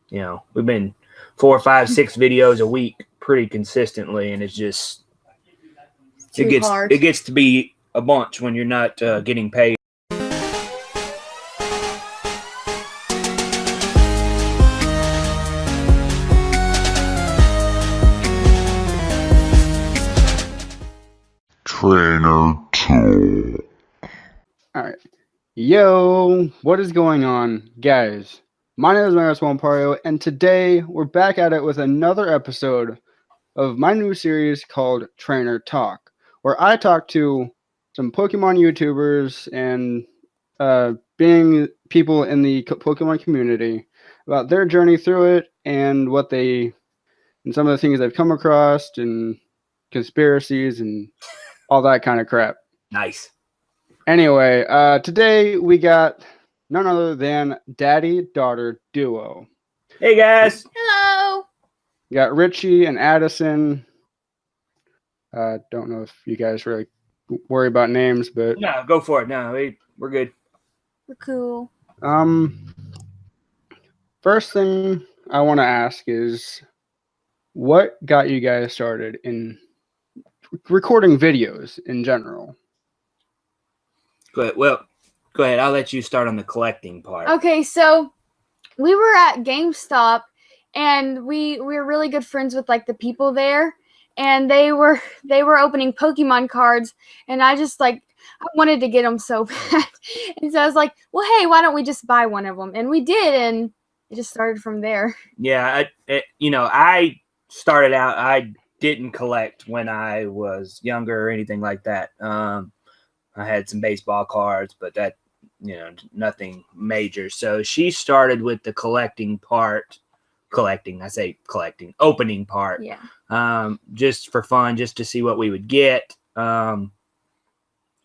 we've been 4, 5, 6 videos a week pretty consistently, and it's just it gets to be a bunch when you're not getting paid. Trainer Talk. Alright. Yo, what is going on, guys? My name is Mario, and today we're back at it with another episode of my new series called Trainer Talk, where I talk to some Pokemon YouTubers and being people in the Pokemon community about their journey through it and some of the things they've come across and conspiracies and all that kind of crap. Nice. Anyway, today we got none other than Daddy-Daughter Duo. Hey, guys. Hello. We got Richie and Addison. Don't know if you guys really worry about names, but... No, go for it. No, we're good. We're cool. First thing I want to ask is, what got you guys started in recording videos in general? Go ahead. I'll let you start on the collecting part. Okay, so we were at GameStop, and we were really good friends with like the people there, and they were opening Pokemon cards, and I wanted to get them so bad, and so I was like, well, hey, why don't we just buy one of them? And we did, and it just started from there. Yeah, I started out. I didn't collect when I was younger or anything like that. I had some baseball cards, but that, nothing major. So she started with the opening part. Yeah. Just for fun, just to see what we would get. And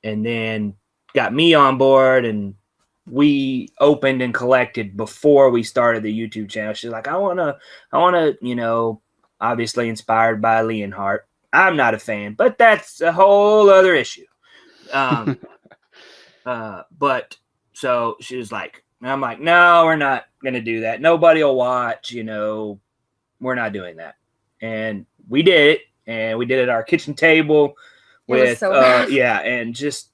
then got me on board, and we opened and collected before we started the YouTube channel. She's like, I wanna, obviously inspired by Leonhardt. I'm not a fan, but that's a whole other issue. But so she was like, I'm like, no, we're not going to do that. Nobody will watch, we're not doing that. And we did it, and we did it at our kitchen table with, and just,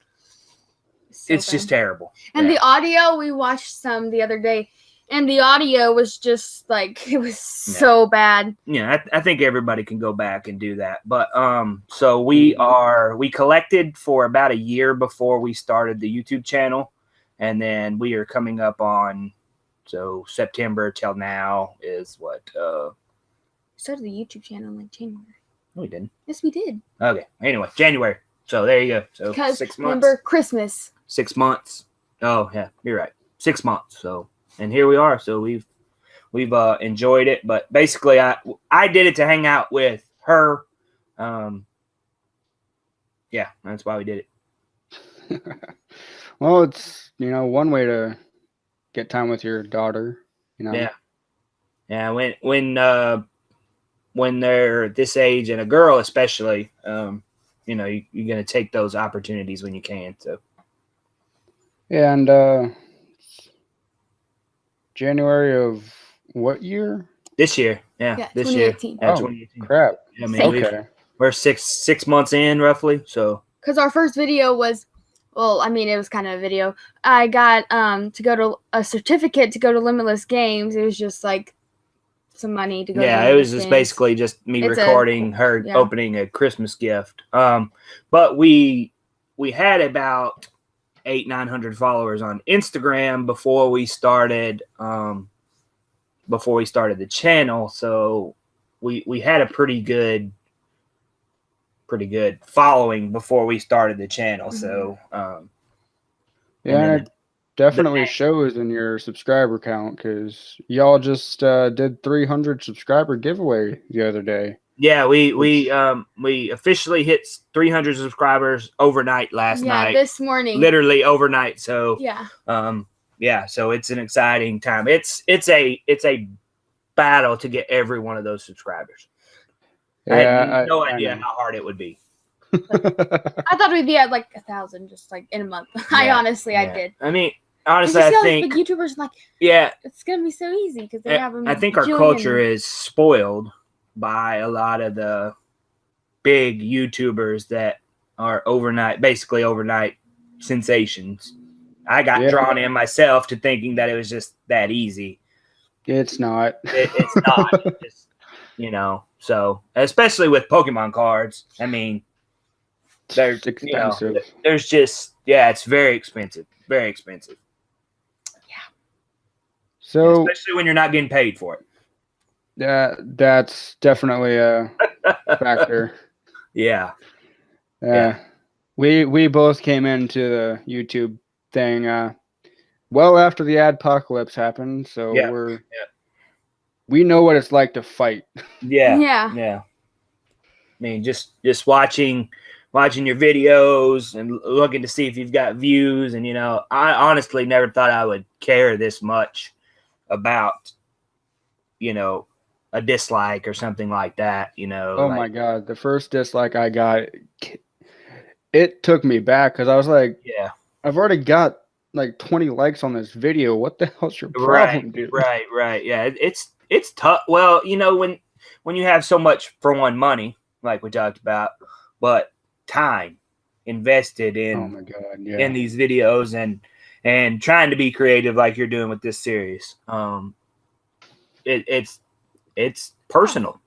it's just terrible. And the audio, we watched some the other day, and the audio was just like, it was so bad. Yeah, I think everybody can go back and do that. But so we collected for about a year before we started the YouTube channel, and then we are coming up on, so September till now is what? We started the YouTube channel in like January. No, we didn't. Yes, we did. Okay. Anyway, January. So there you go. So because 6 months. Remember Christmas. 6 months. Oh yeah, you're right. 6 months. So. And here we are. So we've enjoyed it, but basically I did it to hang out with her. Yeah, that's why we did it. Well, it's one way to get time with your daughter. Yeah. When they're this age, and a girl especially, you're gonna take those opportunities when you can. So. Yeah, and January of what year? This year. Yeah, this 2018. year. Yeah, 2018. Crap. I mean, we're six months in roughly. So because our first video was, well, I mean, it was kind of a video. I got to go to a certificate to go to Limitless Games. It was just like some money to go. Yeah, to it was just basically just me recording her opening a Christmas gift. But we had about 800-900 followers on Instagram before we started the channel, so we had a pretty good following before we started the channel. So and it definitely shows in your subscriber count, because y'all just did 300 subscriber giveaway the other day. Yeah, we officially hit 300 subscribers overnight last night. Yeah, this morning. Literally overnight. So yeah. So it's an exciting time. It's a battle to get every one of those subscribers. Yeah, I had no idea how hard it would be. I thought we'd be at like 1,000 just like in a month. I honestly did. I mean, honestly, you I see all think these big YouTubers like, yeah, it's gonna be so easy because they have. I think our culture is spoiled by a lot of the big YouTubers that are basically overnight sensations. I got drawn in myself to thinking that it was just that easy. It's not. It's not. It's just, so especially with Pokemon cards, I mean, they're expensive. There's just it's very expensive, very expensive. Yeah. So especially when you're not getting paid for it. That's definitely a factor. Yeah. We both came into the YouTube thing well after the adpocalypse happened, so we know what it's like to fight. Yeah. I mean, just watching your videos and looking to see if you've got views, and I honestly never thought I would care this much about a dislike or something like that. Oh my god, the first dislike I got, it took me back because I was like, I've already got like 20 likes on this video. What the hell's your problem, dude? Right. Yeah, it's tough. Well, when you have so much, for one, money, like we talked about, but time invested in oh my god, in these videos and trying to be creative like you're doing with this series. It's personal.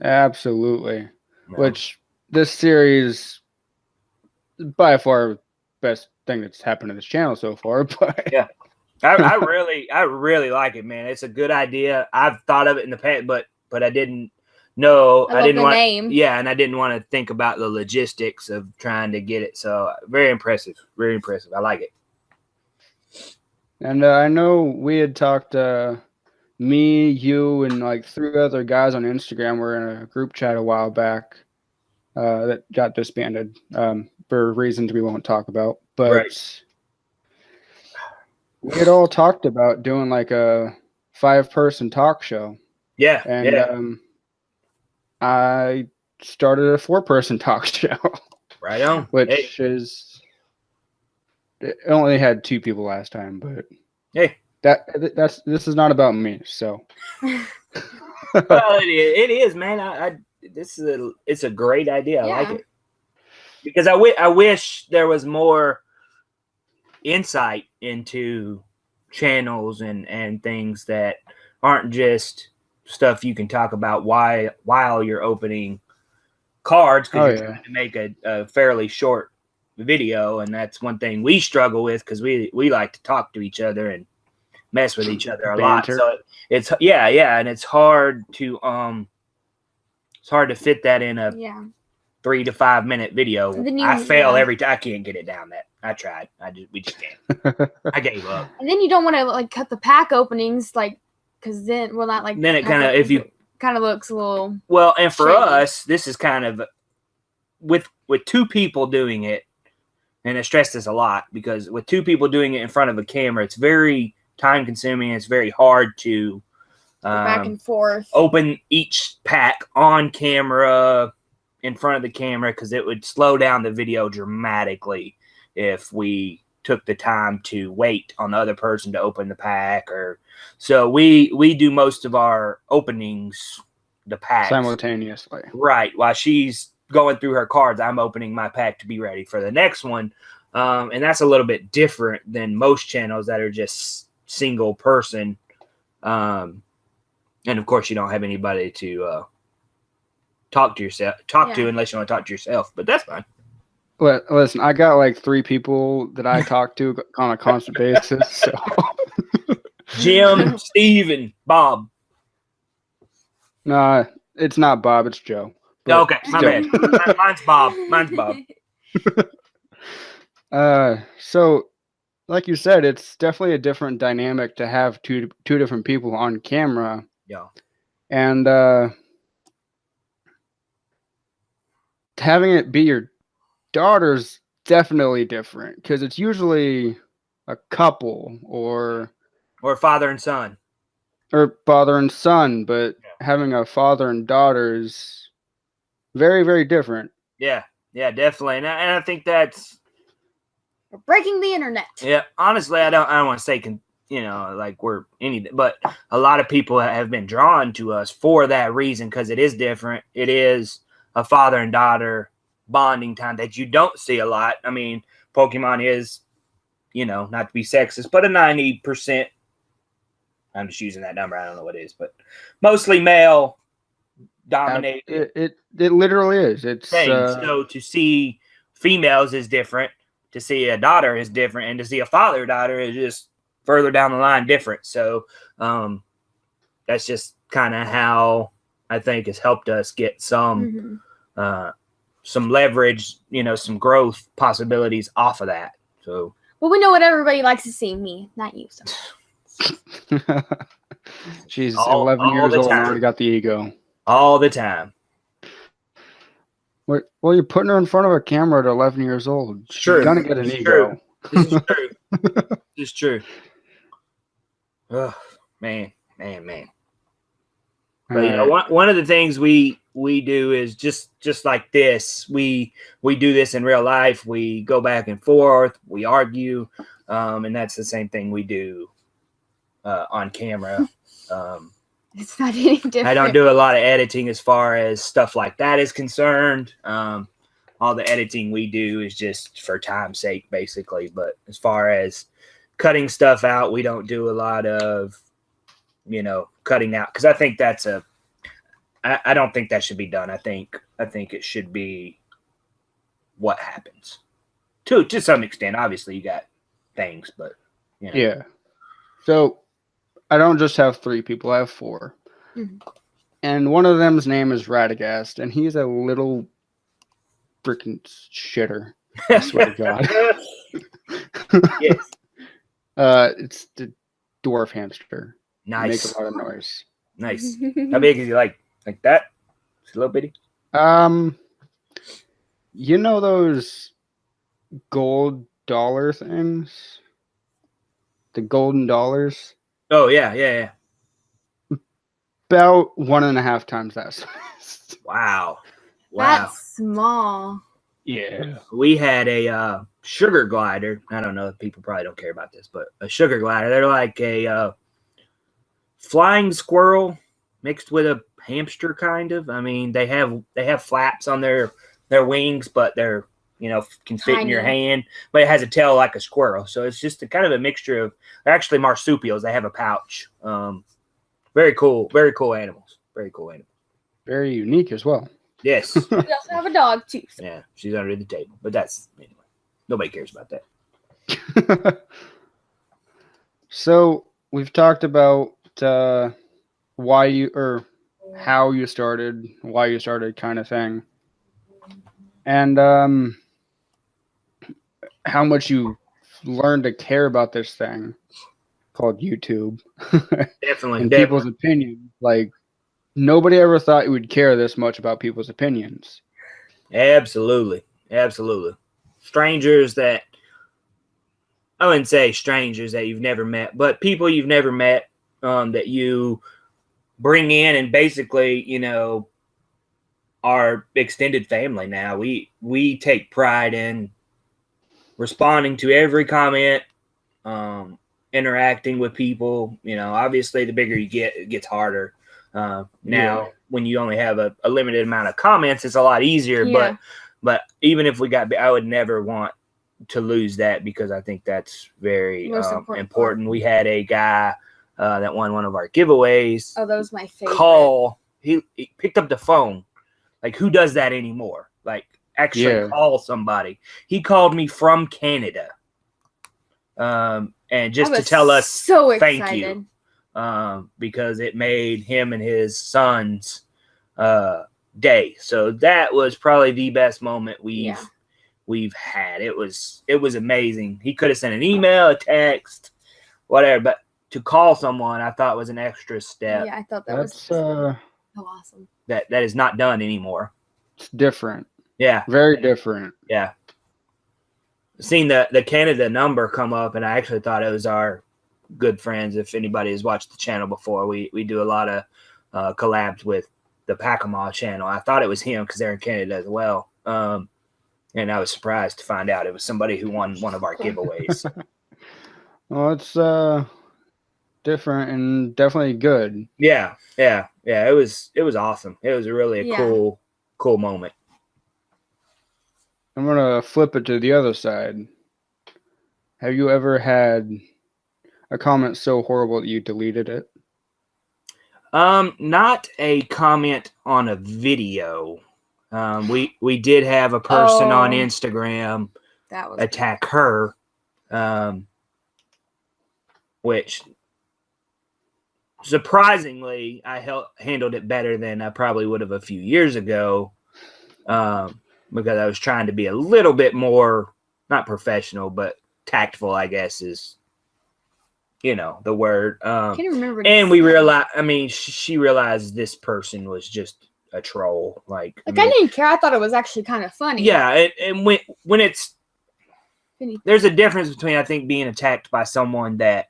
Absolutely. Which this series by far best thing that's happened to this channel so far. But I really like it, man. It's a good idea. I've thought of it in the past, but I didn't know. I didn't want name. Yeah, and I didn't want to think about the logistics of trying to get it. So very impressive. Very impressive. I like it. And I know we had talked me, you, and like 3 other guys on Instagram were in a group chat a while back that got disbanded for reasons we won't talk about. But we had all talked about doing like a 5-person talk show. Yeah. And I started a 4-person talk show. Right on. Which is, it only had 2 people last time, but this is not about me. So well, it is, man. It's a great idea. I like it, because I wish there was more insight into channels and things that aren't just stuff you can talk about while you're opening cards, because you're trying to make a fairly short video, and that's one thing we struggle with, because we like to talk to each other and mess with each other a lot. So it's and it's hard to fit that in a 3 to 5 minute video. I fail every time. I can't get it down that. I tried. We just can't. I gave up. And then you don't want to like cut the pack openings, like, because then then it kind of, if you kind of looks a little and for us, this is kind of with 2 people doing it, and I stress this a lot, because with 2 people doing it in front of a camera, it's very time consuming. It's very hard to back and forth open each pack on camera in front of the camera, because it would slow down the video dramatically if we took the time to wait on the other person to open the pack. Or so we do most of our openings, the packs, simultaneously, right? While she's going through her cards, I'm opening my pack to be ready for the next one. And that's a little bit different than most channels that are just single person. And of course, you don't have anybody to talk to unless you want to talk to yourself, but that's fine. Listen, I got like 3 people that I talk to on a constant basis. So Jim, Steve, and Bob. No, it's not Bob, it's Joe. Okay, my bad. Mine's Bob. So like you said, it's definitely a different dynamic to have two different people on camera. Yeah. And having it be your daughter's definitely different, because it's usually a couple or father and son. Or father and son, but having a father and daughter is very, very different. Yeah, definitely. And I think that's We're breaking the internet. Yeah, honestly, I don't want to say like we're anything, but a lot of people have been drawn to us for that reason because it is different. It is a father and daughter bonding time that you don't see a lot. I mean, Pokemon is, not to be sexist, but a 90%. I'm just using that number. I don't know what it is, but mostly male dominated. It literally is. It's so to see females is different. To see a daughter is different, and to see a father-daughter is just further down the line different. So that's just kind of how I think has helped us get some leverage, some growth possibilities off of that. So, well, we know what everybody likes to see. Me, not you. So. She's 11 years old and already got the ego. All the time. Well, you're putting her in front of a camera at 11 years old. She's gonna get an ego. This is true. This is true. Oh, man. But one of the things we do is just like this. We do this in real life. We go back and forth. We argue, and that's the same thing we do on camera. It's not any different. I don't do a lot of editing as far as stuff like that is concerned. All the editing we do is just for time's sake, basically. But as far as cutting stuff out, we don't do a lot of, cutting out, because I think that's I don't think that should be done. I think it should be what happens to some extent. Obviously, you got things, but yeah. So I don't just have 3 people; I have 4, and one of them's name is Radagast, and he's a little freaking shitter. I swear to God. Yes. It's the dwarf hamster. Nice. Makes a lot of noise. Nice. How big is he? Like that? It's a little bitty. You know those gold dollar things? The golden dollars? Oh yeah. About 1.5 times that size. Wow. That's small. Yeah. We had a sugar glider. I don't know if people probably don't care about this, but a sugar glider. They're like a flying squirrel mixed with a hamster, kind of. I mean, they have flaps on their wings, but they're can fit in your hand. But it has a tail like a squirrel, so it's just kind of a mixture of. They're actually marsupials. They have a pouch. Very cool animals. Very cool animals. Very unique as well. Yes. We also have a dog too. So. Yeah, she's under the table, but that's anyway. Nobody cares about that. So we've talked about why how you started, why you started, kind of thing, and how much you learned to care about this thing called YouTube. Definitely. And people's opinions. Like, nobody ever thought you would care this much about people's opinions. Absolutely. Strangers that, I wouldn't say strangers that you've never met, but people you've never met that you bring in and basically, our extended family now. We take pride in responding to every comment, interacting with people. Obviously the bigger you get, it gets harder. Now, when you only have a limited amount of comments, it's a lot easier. Yeah. But even if I would never want to lose that, because I think that's very important. We had a guy that won one of our giveaways. Oh, that was my favorite. He picked up the phone. Like, who does that anymore? Like, actually call somebody. He called me from Canada. And just to tell us so thank you. Because it made him and his son's day. So that was probably the best moment we've had. It was amazing. He could have sent an email, a text, whatever, but to call someone, I thought was an extra step. Yeah, I thought was so awesome. That is not done anymore. It's different. Yeah. Very different. Yeah. Seen the Canada number come up, and I actually thought it was our good friends. If anybody has watched the channel before, we do a lot of collabs with the Pacamaw channel. I thought it was him because they're in Canada as well. And I was surprised to find out it was somebody who won one of our giveaways. Well, it's different and definitely good. Yeah. It was awesome. It was really a Yeah. cool moment. I'm gonna flip it to the other side. Have you ever had a comment so horrible that you deleted it? Not a comment on a video. We did have a person on Oh. Instagram That was attack her, which surprisingly I handled it better than I probably would have a few years ago, because I was trying to be a little bit more, not professional, but tactful, I guess is, the word. I can't remember. And we realized, I mean, she realized this person was just a troll. Like I didn't care. I thought it was actually kind of funny. yeah, and when it's, Funny. there's a difference between, I think, being attacked by someone that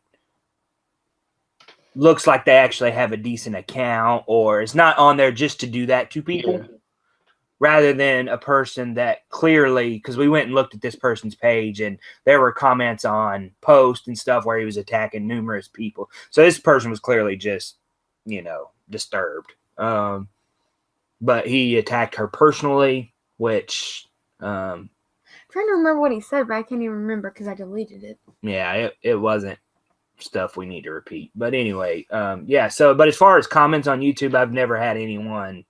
looks like they actually have a decent account or is not on there just to do that to people, rather than a person that clearly, because we went and looked at this person's page and there were comments on posts and stuff where he was attacking numerous people. So this person was clearly just, disturbed. But he attacked her personally, which, I'm trying to remember what he said, but I can't even remember because I deleted it. yeah, it wasn't stuff we need to repeat. But anyway, yeah. So, but as far as comments on YouTube, I've never had anyone,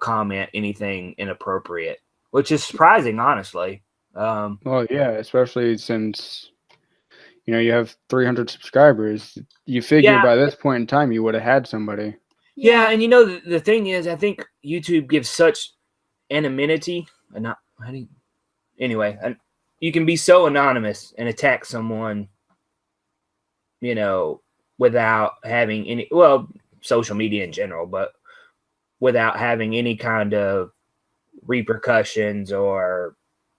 comment anything inappropriate, which is surprising, honestly. Well, yeah, especially since you have 300 subscribers. You figure by this point in time you would have had somebody. Yeah, and the thing is, I think YouTube gives such anonymity, anyway, you can be so anonymous and attack someone, without having any, social media in general, but without having any kind of repercussions or,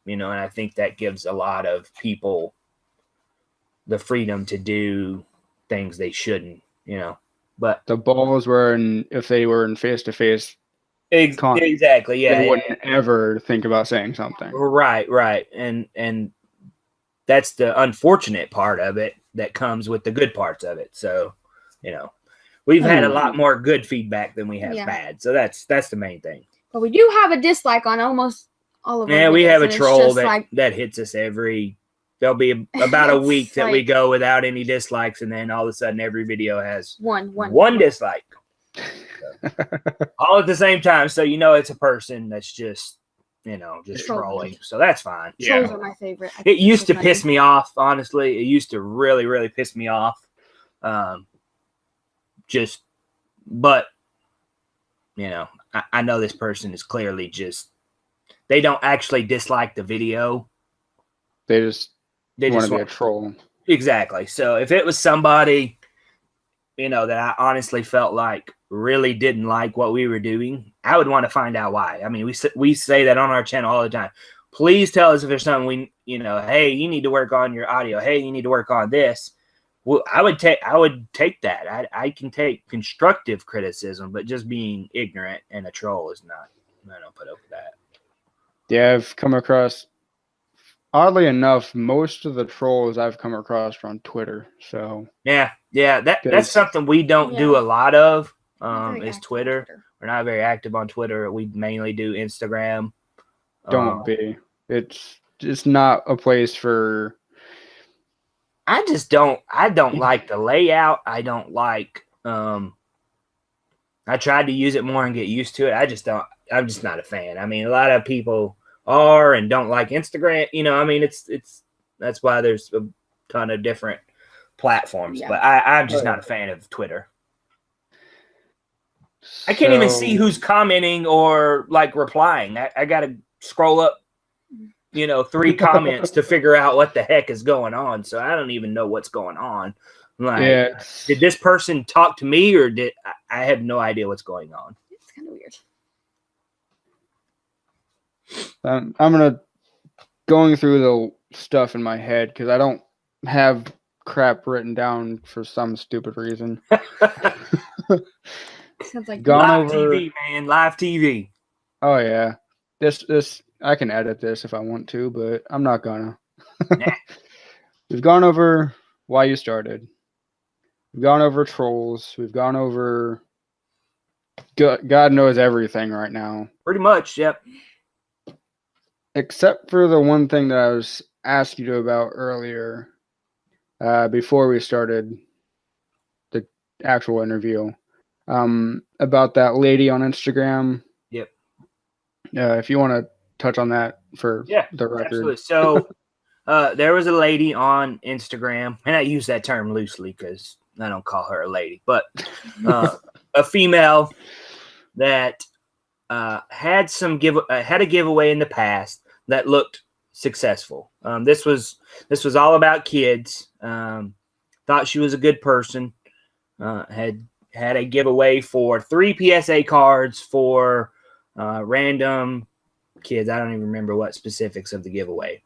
and I think that gives a lot of people the freedom to do things they shouldn't, but the balls were if they were in face-to-face exactly, yeah, they wouldn't ever think about saying something. Right. And that's the unfortunate part of it that comes with the good parts of it. So, we've had a lot more good feedback than we have bad. So that's the main thing. But we do have a dislike on almost all of them. Yeah, we have a troll that hits us there'll be about a week that we go without any dislikes, and then all of a sudden every video has one dislike. So, all at the same time. So it's a person that's just trolling. So that's fine. Trolls are my favorite. It used to piss me off, honestly. It used to really, really piss me off. But I know this person is clearly they don't actually dislike the video. They just want to be a troll. Exactly. So if it was somebody, that I honestly felt like really didn't like what we were doing, I would want to find out why. I mean, we say that on our channel all the time. Please tell us if there's something hey, you need to work on your audio. Hey, you need to work on this. Well, I would take that. I can take constructive criticism, but just being ignorant and a troll is not. I don't put up with that. Yeah, I've come across, oddly enough, most of the trolls I've come across are on Twitter. So yeah, that's something we don't do a lot of. Is Twitter. We're not very active on Twitter. We mainly do Instagram. Don't be. It's not a place for. I don't like the layout. I don't like. I tried to use it more and get used to it. I'm just not a fan. I mean, a lot of people are and don't like Instagram. I mean, that's why there's a ton of different platforms. Yeah. But I'm just not a fan of Twitter. I can't even see who's commenting or replying. I got to scroll up, 3 comments to figure out what the heck is going on. So I don't even know what's going on. Did this person talk to me or I have no idea what's going on? It's kind of weird. I'm going through the stuff in my head because I don't have crap written down for some stupid reason. Sounds like live TV, man. Live TV. Oh yeah. This I can edit this if I want to, but I'm not gonna. Nah. We've gone over why you started. We've gone over trolls. We've gone over God knows everything right now. Pretty much, yep. Except for the one thing that I was asking you about earlier, before we started the actual interview, about that lady on Instagram. Yep. If you want to touch on that for the record. Absolutely. So there was a lady on Instagram, and I use that term loosely because I don't call her a lady, but a female that had a giveaway in the past that looked successful. This was all about kids. Thought she was a good person. Had a giveaway for 3 PSA cards for random kids. I don't even remember what specifics of the giveaway.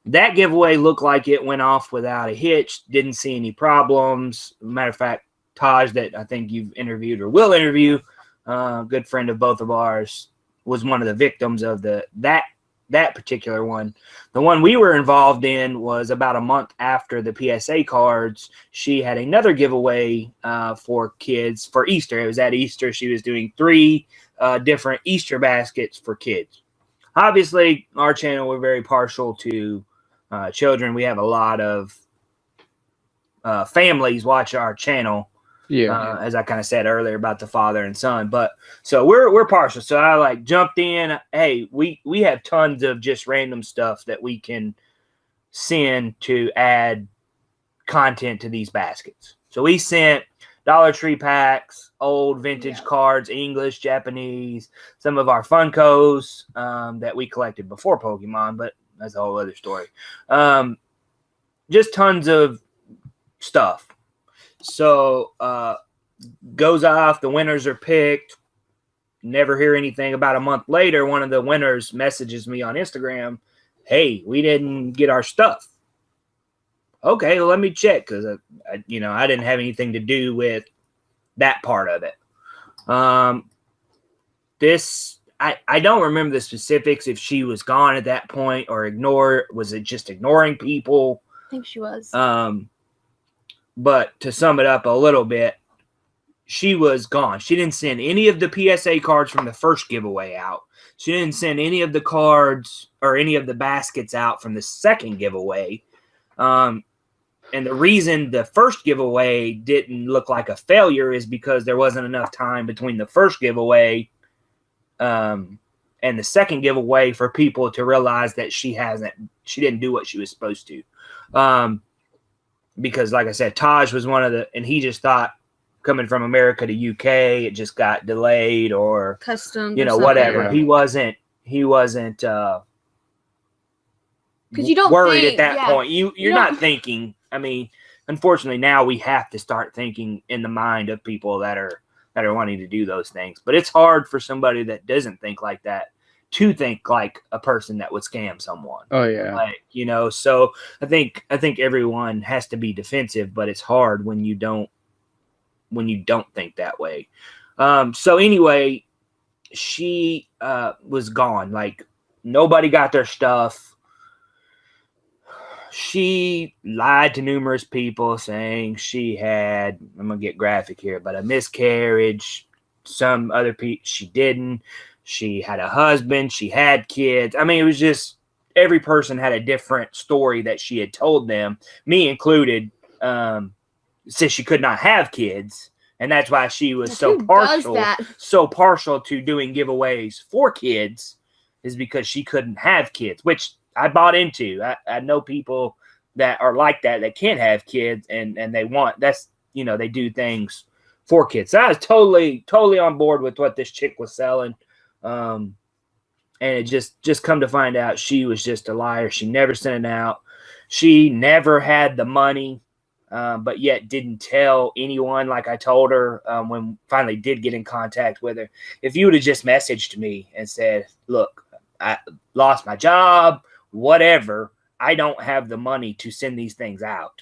That giveaway looked like it went off without a hitch. Didn't see any problems. Matter of fact, Taj, that I think you've interviewed or will interview, good friend of both of ours, was one of the victims of that particular one. The one we were involved in was about a month after the PSA cards. She had another giveaway for kids for Easter. It was at Easter. She was doing 3 different Easter baskets for kids. Obviously, our channel, we're very partial to children. We have a lot of families watch our channel. Yeah. As I kind of said earlier about the father and son, but so we're partial. So I like jumped in. Hey, we have tons of just random stuff that we can send to add content to these baskets. So we sent Dollar Tree packs, old vintage cards, English, Japanese, some of our Funkos that we collected before Pokemon, but that's a whole other story. Just tons of stuff. So goes off, the winners are picked. Never hear anything. About a month later, one of the winners messages me on Instagram, hey, we didn't get our stuff. Okay, well, let me check, because I didn't have anything to do with that part of it. I don't remember the specifics, if she was gone at that point or was it just ignoring people? I think she was. But to sum it up a little bit, she was gone. She didn't send any of the PSA cards from the first giveaway out. She didn't send any of the cards or any of the baskets out from the second giveaway. And the reason the first giveaway didn't look like a failure is because there wasn't enough time between the first giveaway and the second giveaway for people to realize that she didn't do what she was supposed to. Because like I said, Taj was and he just thought coming from America to UK, it just got delayed or customs, whatever. Yeah. He wasn't because you don't worried think, at that point. You're not thinking. I mean, unfortunately, now we have to start thinking in the mind of people that are wanting to do those things. But it's hard for somebody that doesn't think like that to think like a person that would scam someone. Oh yeah. Like, so I think everyone has to be defensive, but it's hard when you don't think that way. So anyway, she was gone. Like, nobody got their stuff. She lied to numerous people saying she had, I'm going to get graphic here, but a miscarriage. Some other people, she didn't. She had a husband. She had kids. I mean, it was just every person had a different story that she had told them, me included, said she could not have kids. And that's why she was so partial to doing giveaways for kids, is because she couldn't have kids, which I bought into. I know people that are like that can't have kids and they want, they do things for kids. So I was totally on board with what this chick was selling. And it just come to find out she was just a liar. She never sent it out. She never had the money, but yet didn't tell anyone like I told her when finally did get in contact with her. If you would have just messaged me and said, look, I lost my job, whatever, I don't have the money to send these things out.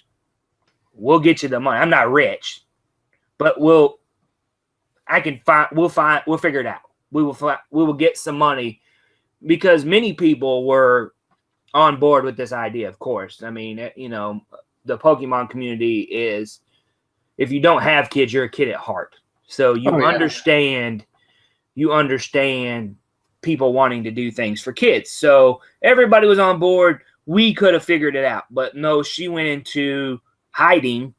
We'll get you the money. I'm not rich, but we'll figure it out. we will get some money, because many people were on board with this idea. Of course, I mean, you know, the Pokemon community is, if you don't have kids, you're a kid at heart. So you understand people wanting to do things for kids. So everybody was on board. We could have figured it out, but no, she went into hiding,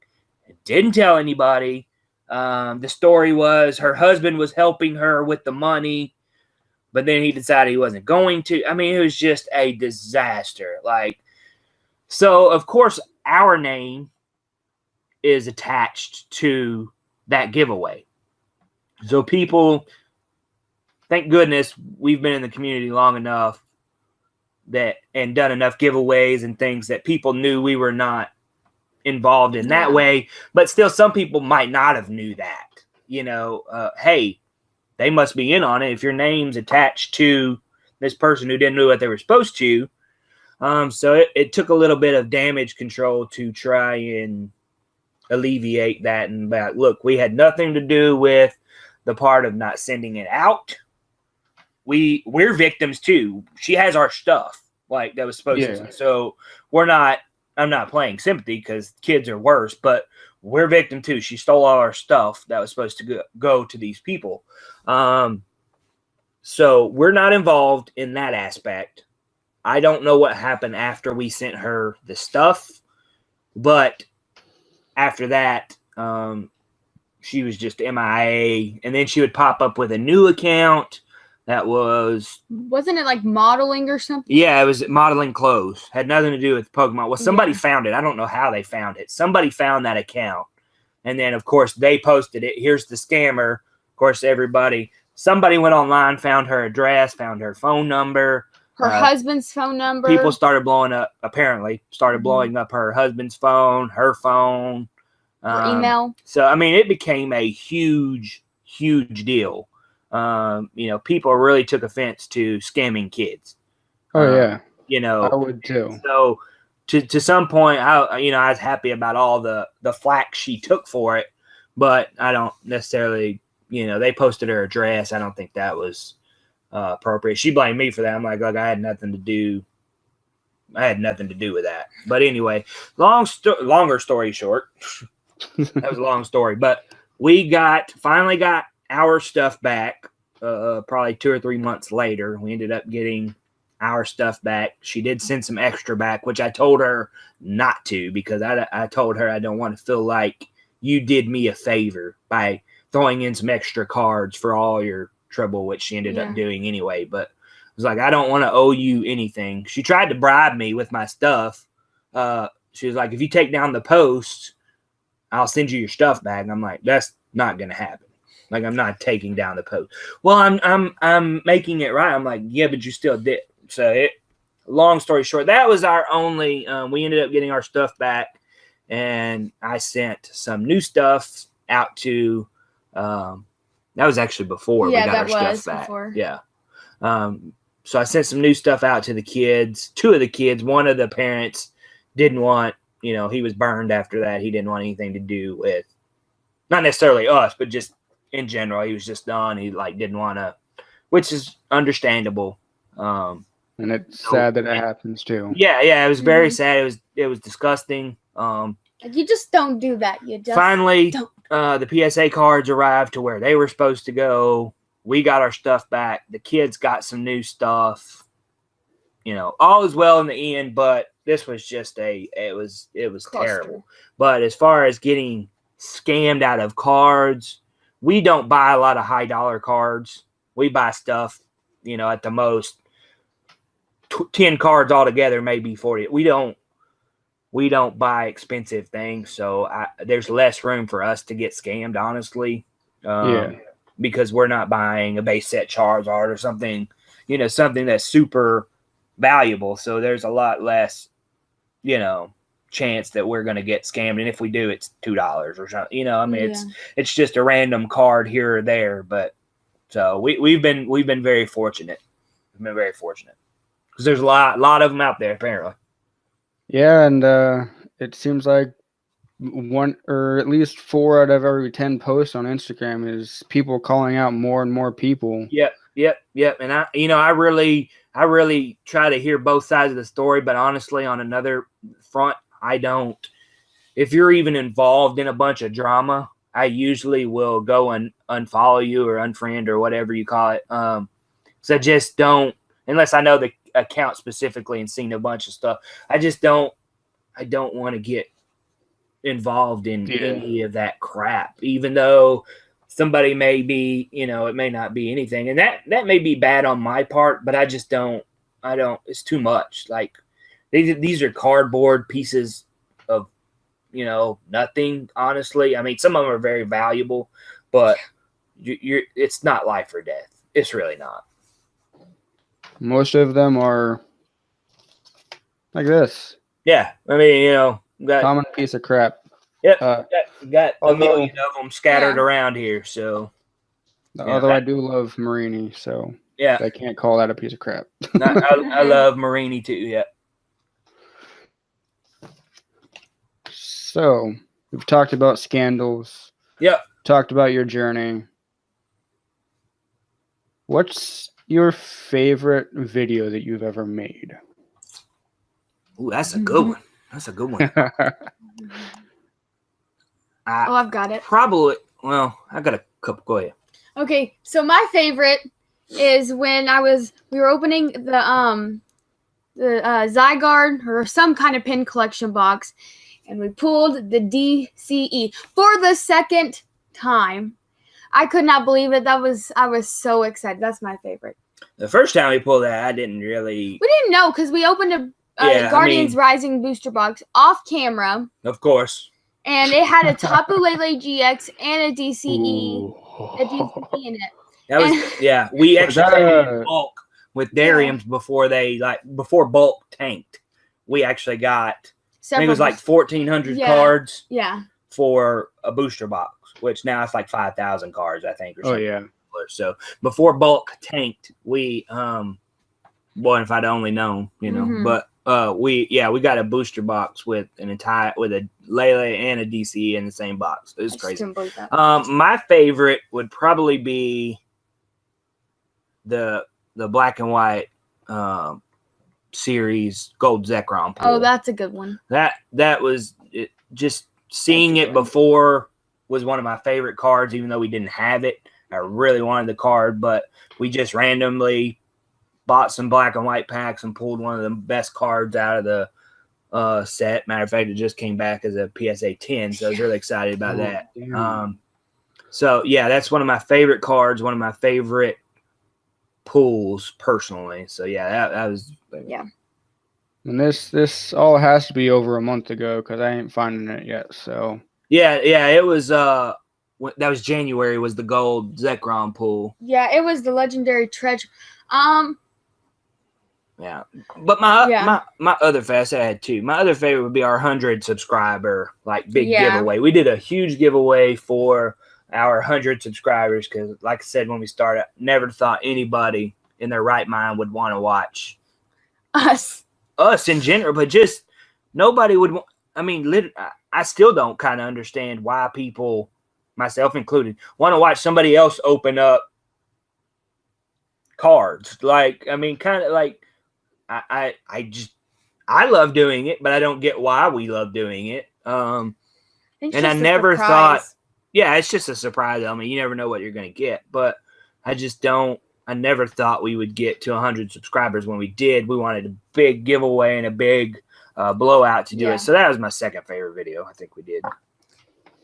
didn't tell anybody. The story was her husband was helping her with the money, but then he decided he wasn't going to. I mean, it was just a disaster. Like, so of course our name is attached to that giveaway. So people, thank goodness we've been in the community long enough that, and done enough giveaways and things that people knew we were not involved in that way. But still, some people might not have knew that, you know, hey, they must be in on it if your name's attached to this person who didn't know what they were supposed to. So it took a little bit of damage control to try and alleviate that. And look, we had nothing to do with the part of not sending it out. We're victims too. She has our stuff like that was supposed to. So I'm not playing sympathy because kids are worse, but we're victim too. She stole all our stuff that was supposed to go to these people. So we're not involved in that aspect. I don't know what happened after we sent her the stuff, but after that, she was just MIA, and then she would pop up with a new account that wasn't it like modeling or something? Yeah, it was modeling clothes. Had nothing to do with Pokemon. Well, somebody found it. I don't know how they found it. Somebody found that account, and then of course they posted it. Here's the scammer. Of course, somebody went online, found her address, found her phone number, her husband's phone number. People started blowing up her husband's phone, her phone, her email. So I mean, it became a huge deal. You know, people really took offense to scamming kids. You know, I would too. So to some point, I was happy about all the flack she took for it, but I don't necessarily, you know, they posted her address. I don't think that was appropriate. She blamed me for that. I'm like, look, I had nothing to do with that. But anyway, longer story short, that was a long story, but we finally got our stuff back. Probably 2 or 3 months later, we ended up getting our stuff back. She did send some extra back, which I told her not to, because I told her I don't want to feel like you did me a favor by throwing in some extra cards for all your trouble, which she ended up doing anyway. But I was like, I don't want to owe you anything. She tried to bribe me with my stuff. She was like, if you take down the post, I'll send you your stuff back. And I'm like, that's not going to happen. Like, I'm not taking down the post. Well, I'm making it right. I'm like, yeah, but you still did. So long story short, that was our only, we ended up getting our stuff back, and I sent some new stuff out to, that was actually before we got our stuff back. Before. Yeah. So I sent some new stuff out to the kids, 2 of the kids. One of the parents didn't want, you know, he was burned after that. He didn't want anything to do with, not necessarily us, but just in general. He was just done. He didn't want to, which is understandable. And it's sad that it happens too. Yeah. It was very sad. It was disgusting. You just don't do that. You just finally don't. The PSA cards arrived to where they were supposed to go. We got our stuff back. The kids got some new stuff. You know, all is well in the end, but this was just it was terrible. But as far as getting scammed out of cards, we don't buy a lot of high dollar cards. We buy stuff, you know, at the most 10 cards altogether, maybe 40. We don't buy expensive things, so there's less room for us to get scammed, honestly. Because we're not buying a base set Charizard or something, you know, something that's super valuable. So there's a lot less, you know, chance that we're going to get scammed. And if we do, it's $2 or something, you know, I mean, it's just a random card here or there. But so we've been very fortunate. We've been very fortunate because there's a lot of them out there, apparently. Yeah. And it seems like one or at least 4 out of every 10 posts on Instagram is people calling out more and more people. Yep. And I really try to hear both sides of the story, but honestly, on another front, I don't. If you're even involved in a bunch of drama, I usually will go and unfollow you or unfriend or whatever you call it. So I just don't, unless I know the account specifically and seen a bunch of stuff. I don't want to get involved in any of that crap, even though somebody may be, it may not be anything. And that may be bad on my part, but I just don't, it's too much. Like these are cardboard pieces of, nothing, honestly. I mean, some of them are very valuable, but it's not life or death. It's really not. Most of them are like this. Yeah. I mean, Common piece of crap. Yep. Got a million of them scattered Yeah. around here. So, although I do love Marini, so yeah, I can't call that a piece of crap. I love Marini too. Yeah. So we've talked about scandals. Yep. Talked about your journey. What's your favorite video that you've ever made? Ooh, that's a good one. That's a good one. I've got it. Probably. Well, I got a couple. Go ahead. Okay, so my favorite is when we were opening the Zygarde or some kind of pin collection box, and we pulled the DCE for the second time. I could not believe it. I was so excited. That's my favorite. The first time we pulled that, I didn't really. We didn't know because we opened a Guardians Rising booster box off camera. Of course. And it had a Tapu Lele GX and a DCE, in it. That was we actually traded in bulk with Darium's before bulk tanked. We actually got I think it was like 1,400 cards. Yeah. For a booster box, which now it's like 5,000 cards, I think. Or something. Oh yeah. So before bulk tanked, we boy, if I'd only known, but we got a booster box with a Lele and a DC in the same box. It was crazy. My favorite would probably be the black and white series gold Zekrom pull. Oh, that's a good one. That was it. Just seeing it before was one of my favorite cards, even though we didn't have it. I really wanted the card, but we just randomly bought some black and white packs and pulled one of the best cards out of the set. Matter of fact, it just came back as a PSA 10, so I was really excited about that. So, yeah, that's one of my favorite cards, one of my favorite pulls personally. So, yeah, that was – yeah. And this all has to be over a month ago because I ain't finding it yet. So yeah, it was that was January was the gold Zekrom pull. Yeah, it was the legendary treasure. Yeah, but my other favorite, I said I had two. My other favorite would be our 100 subscriber big giveaway. We did a huge giveaway for our 100 subscribers because, like I said when we started, never thought anybody in their right mind would want to watch us in general, but just nobody would want. I mean, I still don't kind of understand why people, myself included, want to watch somebody else open up cards. I love doing it, but I don't get why we love doing it. And I never thought, it's just a surprise. I mean, you never know what you're going to get, but I never thought we would get to 100 subscribers. When we did, we wanted a big giveaway and a big blowout to do it. So that was my second favorite video. I think we did.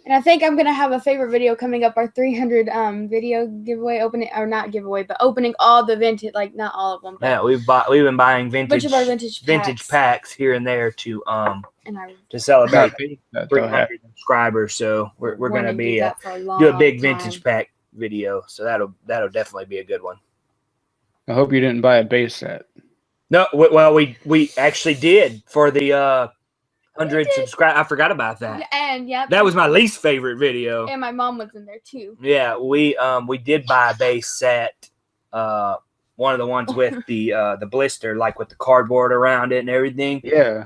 And I think I'm going to have a favorite video coming up, our 300 video giveaway, opening all the vintage, not all of them. But yeah, we've been buying vintage packs here and there to celebrate 300 subscribers. So we're going to do a big vintage pack video. So that'll definitely be a good one. I hope you didn't buy a base set. No, well, we actually did for the 100 subscribers. I forgot about that. And that was my least favorite video. And my mom was in there too. Yeah, we did buy a base set. One of the ones with the blister, with the cardboard around it and everything. Yeah.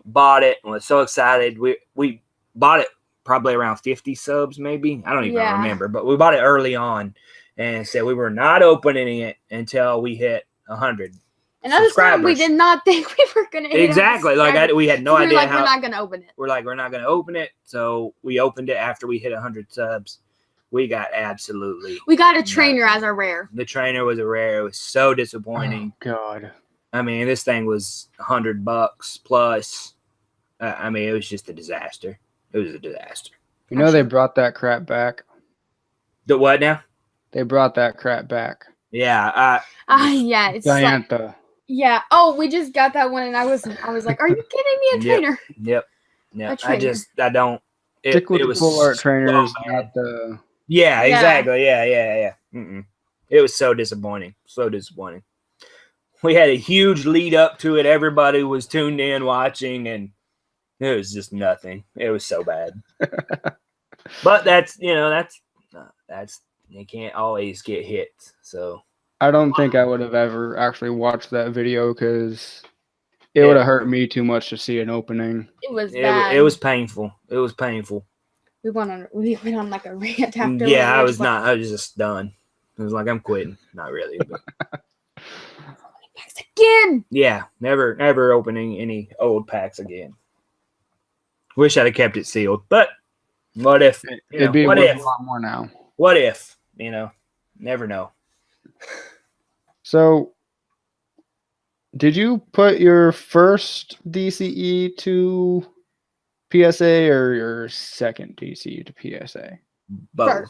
bought it and was so excited. We bought it probably around 50 subs, maybe. I don't even remember, but we bought it early on and said we were not opening it until we hit 100. And at this time, we did not think we were going to hit exactly. We had no idea how. We're not going to open it. We're not going to open it. So we opened it after we hit 100 subs. We got absolutely. We got a trainer as a rare. The trainer was a rare. It was so disappointing. Oh, God. I mean, this thing was $100 plus. I mean, it was just a disaster. It was a disaster. You know, they brought that crap back. The what now? They brought that crap back. Yeah. Yeah. It's Diantha. like, yeah. Oh, we just got that one, and I was like, "Are you kidding me, a trainer?" Yep. I don't. Stick with it the was full art trainers, so not the. Yeah, exactly. Yeah. It was so disappointing. So disappointing. We had a huge lead up to it. Everybody was tuned in watching, and it was just nothing. It was so bad. But that's you can't always get hits. So I don't think I would have ever actually watched that video because it would have hurt me too much to see an opening. It was bad. It was painful. It was painful. We went on like a rant after. Yeah, I was just done. I was like, I'm quitting. Not really, but packs again. Yeah, never opening any old packs again. Wish I'd have kept it sealed, but what if? It'd be worth a lot more now. What if? Never know. So, did you put your first DCE to PSA or your second DCE to PSA? Both.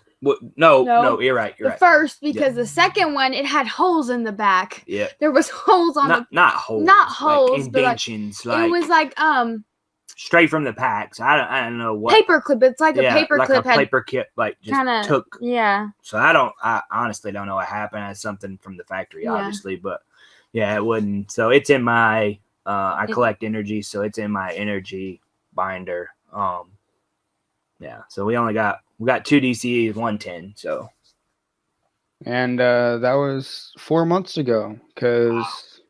No, you're right. You're right. First, because the second one, it had holes in the back. Yeah. There was holes on not holes. Not holes, like indentions. It was like straight from the packs. I don't know what paper clip. It's like a paper clip. A paper clip, like just kinda, took. Yeah. So I honestly don't know what happened. It's something from the factory, obviously, but yeah, it wouldn't. So it's in my. I collect energy, so it's in my energy binder. Yeah. So we got 2 DCEs, 110. So. And that was 4 months ago because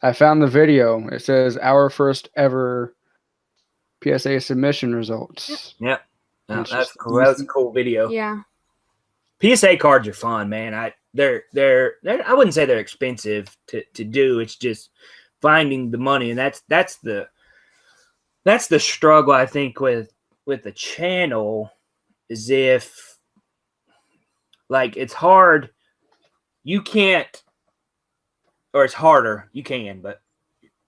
I found the video. It says our first ever PSA submission results. Yep. No, that's cool. That was a cool video. Yeah. PSA cards are fun, man. They're I wouldn't say they're expensive to do. It's just finding the money, and that's the struggle I think with the channel is if like it's hard. You can't, or it's harder. You can, but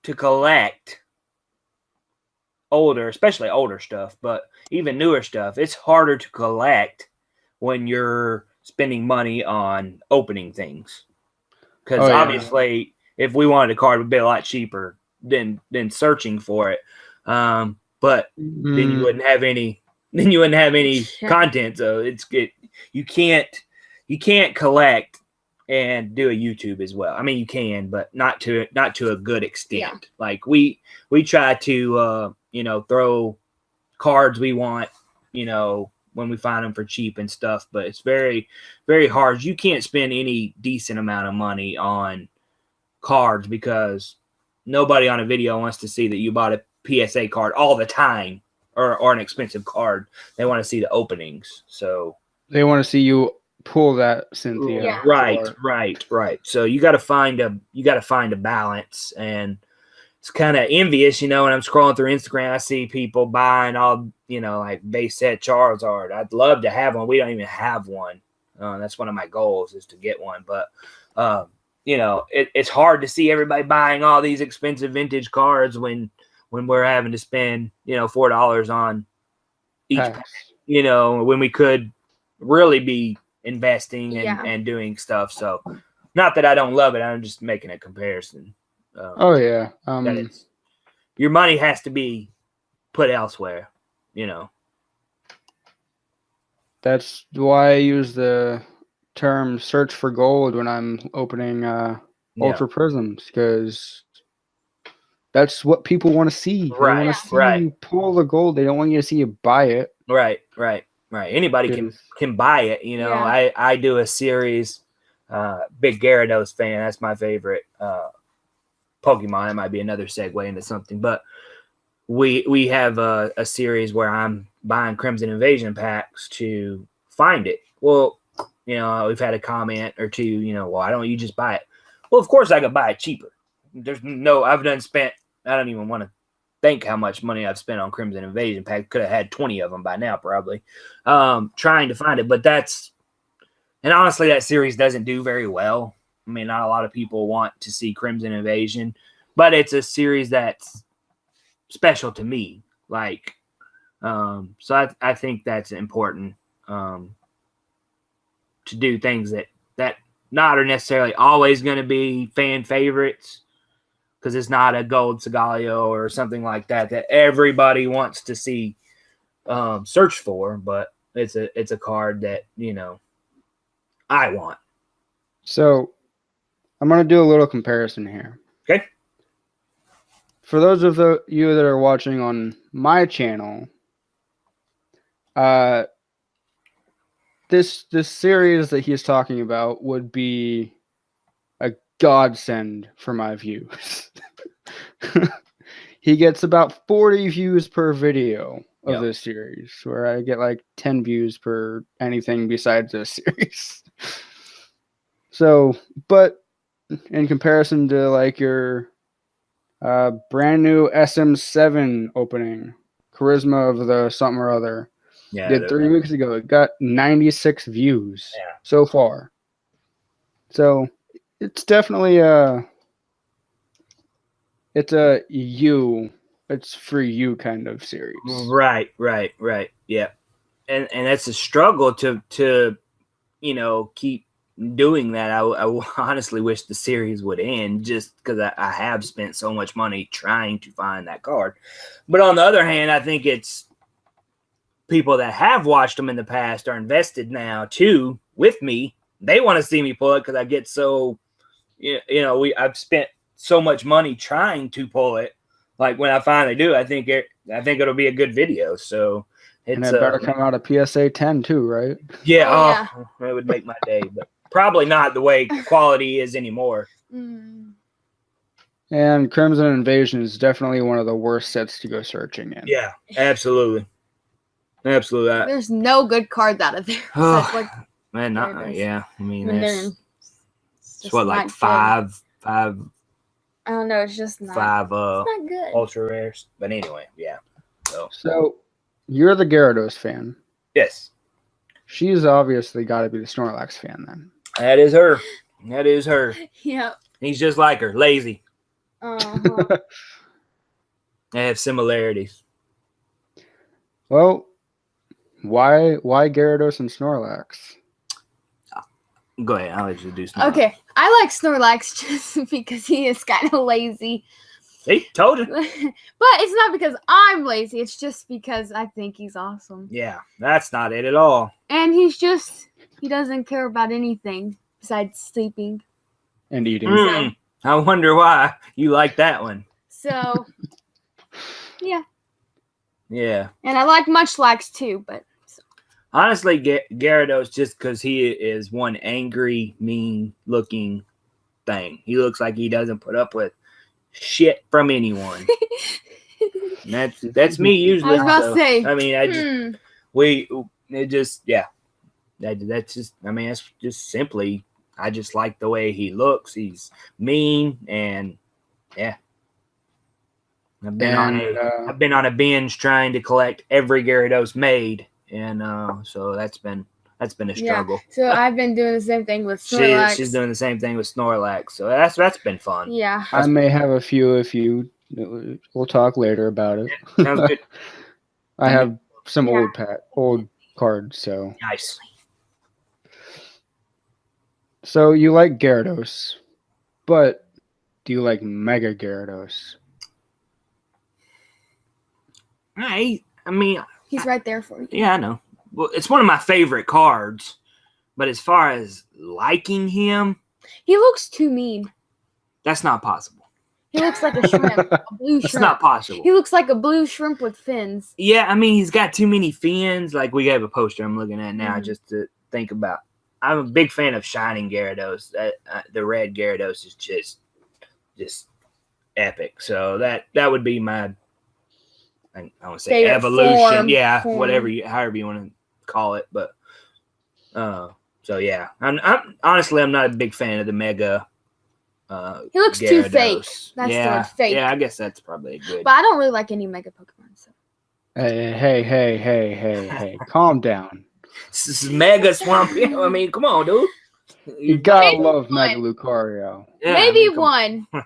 to collect especially older stuff, but even newer stuff, it's harder to collect when you're spending money on opening things. Because obviously, if we wanted a card, it would be a lot cheaper than searching for it. But then you wouldn't have any. Then you wouldn't have any content. So you can't collect and do a YouTube as well. I mean, you can, but not to a good extent. Yeah. Like we try to throw cards we want, when we find them for cheap and stuff, but it's very, very hard. You can't spend any decent amount of money on cards because nobody on a video wants to see that you bought a PSA card all the time or an expensive card. They want to see the openings. So they want to see you pull that Cynthia. Yeah. Right. So you got to find a balance, and it's kind of envious, when I'm scrolling through Instagram, I see people buying all, like base set Charizard. I'd love to have one. We don't even have one. That's one of my goals is to get one, but it's hard to see everybody buying all these expensive vintage cards when we're having to spend, $4 on each pack, when we could really be investing and doing stuff. So not that I don't love it. I'm just making a comparison. Your money has to be put elsewhere, That's why I use the term search for gold when I'm opening Ultra Prisms, because that's what people want to see. They want to see you pull the gold. They don't want you to see you buy it. Right. Anybody can buy it. I do a series. Big Gyarados fan. That's my favorite Pokemon. It might be another segue into something, but we have a series where I'm buying Crimson Invasion packs to find it. Well, we've had a comment or two, why don't you just buy it? Well, of course I could buy it cheaper. I've I don't even want to think how much money I've spent on Crimson Invasion pack. Could have had 20 of them by now, probably, trying to find it. But and honestly, that series doesn't do very well. I mean, not a lot of people want to see Crimson Invasion, but it's a series that's special to me. Like, so I think that's important, to do things that not are necessarily always going to be fan favorites, because it's not a gold Segalio or something like that everybody wants to see, search for, but it's a card that, I want. So I'm going to do a little comparison here. Okay. For those of you that are watching on my channel, this series that he's talking about would be a godsend for my views. He gets about 40 views per video of this series, where I get like 10 views per anything besides this series. So, but in comparison to like your brand new SM7 opening, Charisma of the something or other, did 3 weeks ago, it got 96 views so far. So it's definitely it's for you kind of series. Right. Yeah. And that's a struggle to keep doing that. I honestly wish the series would end, just because I have spent so much money trying to find that card. But on the other hand, I think it's people that have watched them in the past are invested now too with me. They want to see me pull it, because I get so, I've spent so much money trying to pull it. Like, when I finally do, I think it'll be a good video. So and it better come out of PSA 10 too, right? Yeah. It would make my day, but probably not the way quality is anymore. And Crimson Invasion is definitely one of the worst sets to go searching in. Yeah, absolutely. There's no good cards out of there. Yeah. I mean, it's what, like five. I don't know. It's just not. Five it's not good. ultra rares. But anyway, yeah. So you're the Gyarados fan. Yes. She's obviously got to be the Snorlax fan then. That is her. Yeah. He's just like her, lazy. Uh-huh. They have similarities. Well, why Gyarados and Snorlax? Go ahead. I'll let you do Snorlax. Okay. I like Snorlax just because he is kind of lazy. See? Told you. But it's not because I'm lazy. It's just because I think he's awesome. Yeah. That's not it at all. And he doesn't care about anything besides sleeping. And eating. I wonder why you like that one. So, yeah. Yeah. And I like Munchlax too, but... Honestly, Gyarados, just because he is one angry, mean-looking thing. He looks like he doesn't put up with shit from anyone. That's me usually. I was about to say. I mean, that's just simply, I just like the way he looks. He's mean, and yeah. I've been on a binge trying to collect every Gyarados made. And so that's been a struggle. Yeah. So I've been doing the same thing with Snorlax. She's doing the same thing with Snorlax. So that's been fun. Yeah. I may have a few if you. We'll talk later about it. Yeah, sounds good. I have some old cards. So nice. So you like Gyarados, but do you like Mega Gyarados? I mean. He's right there for you. Yeah, I know. Well, it's one of my favorite cards, but as far as liking him, he looks too mean. That's not possible. He looks like a shrimp, a blue shrimp. That's not possible. He looks like a blue shrimp with fins. Yeah, I mean, he's got too many fins. Like, we have a poster I'm looking at now just to think about. I'm a big fan of Shining Gyarados. The red Gyarados is just epic. So that would be my I want to say Favorite evolution. form. Whatever however you want to call it. But so yeah, I'm honestly I'm not a big fan of the Mega. He looks too Gyarados. fake. That's the word, fake. Yeah, I guess that's probably a good. But I don't really like any Mega Pokemon. So. Hey. Calm down. This is Mega Swampy. I mean, come on, dude. You gotta Maybe love one. Mega Lucario. Yeah, Maybe come on. one.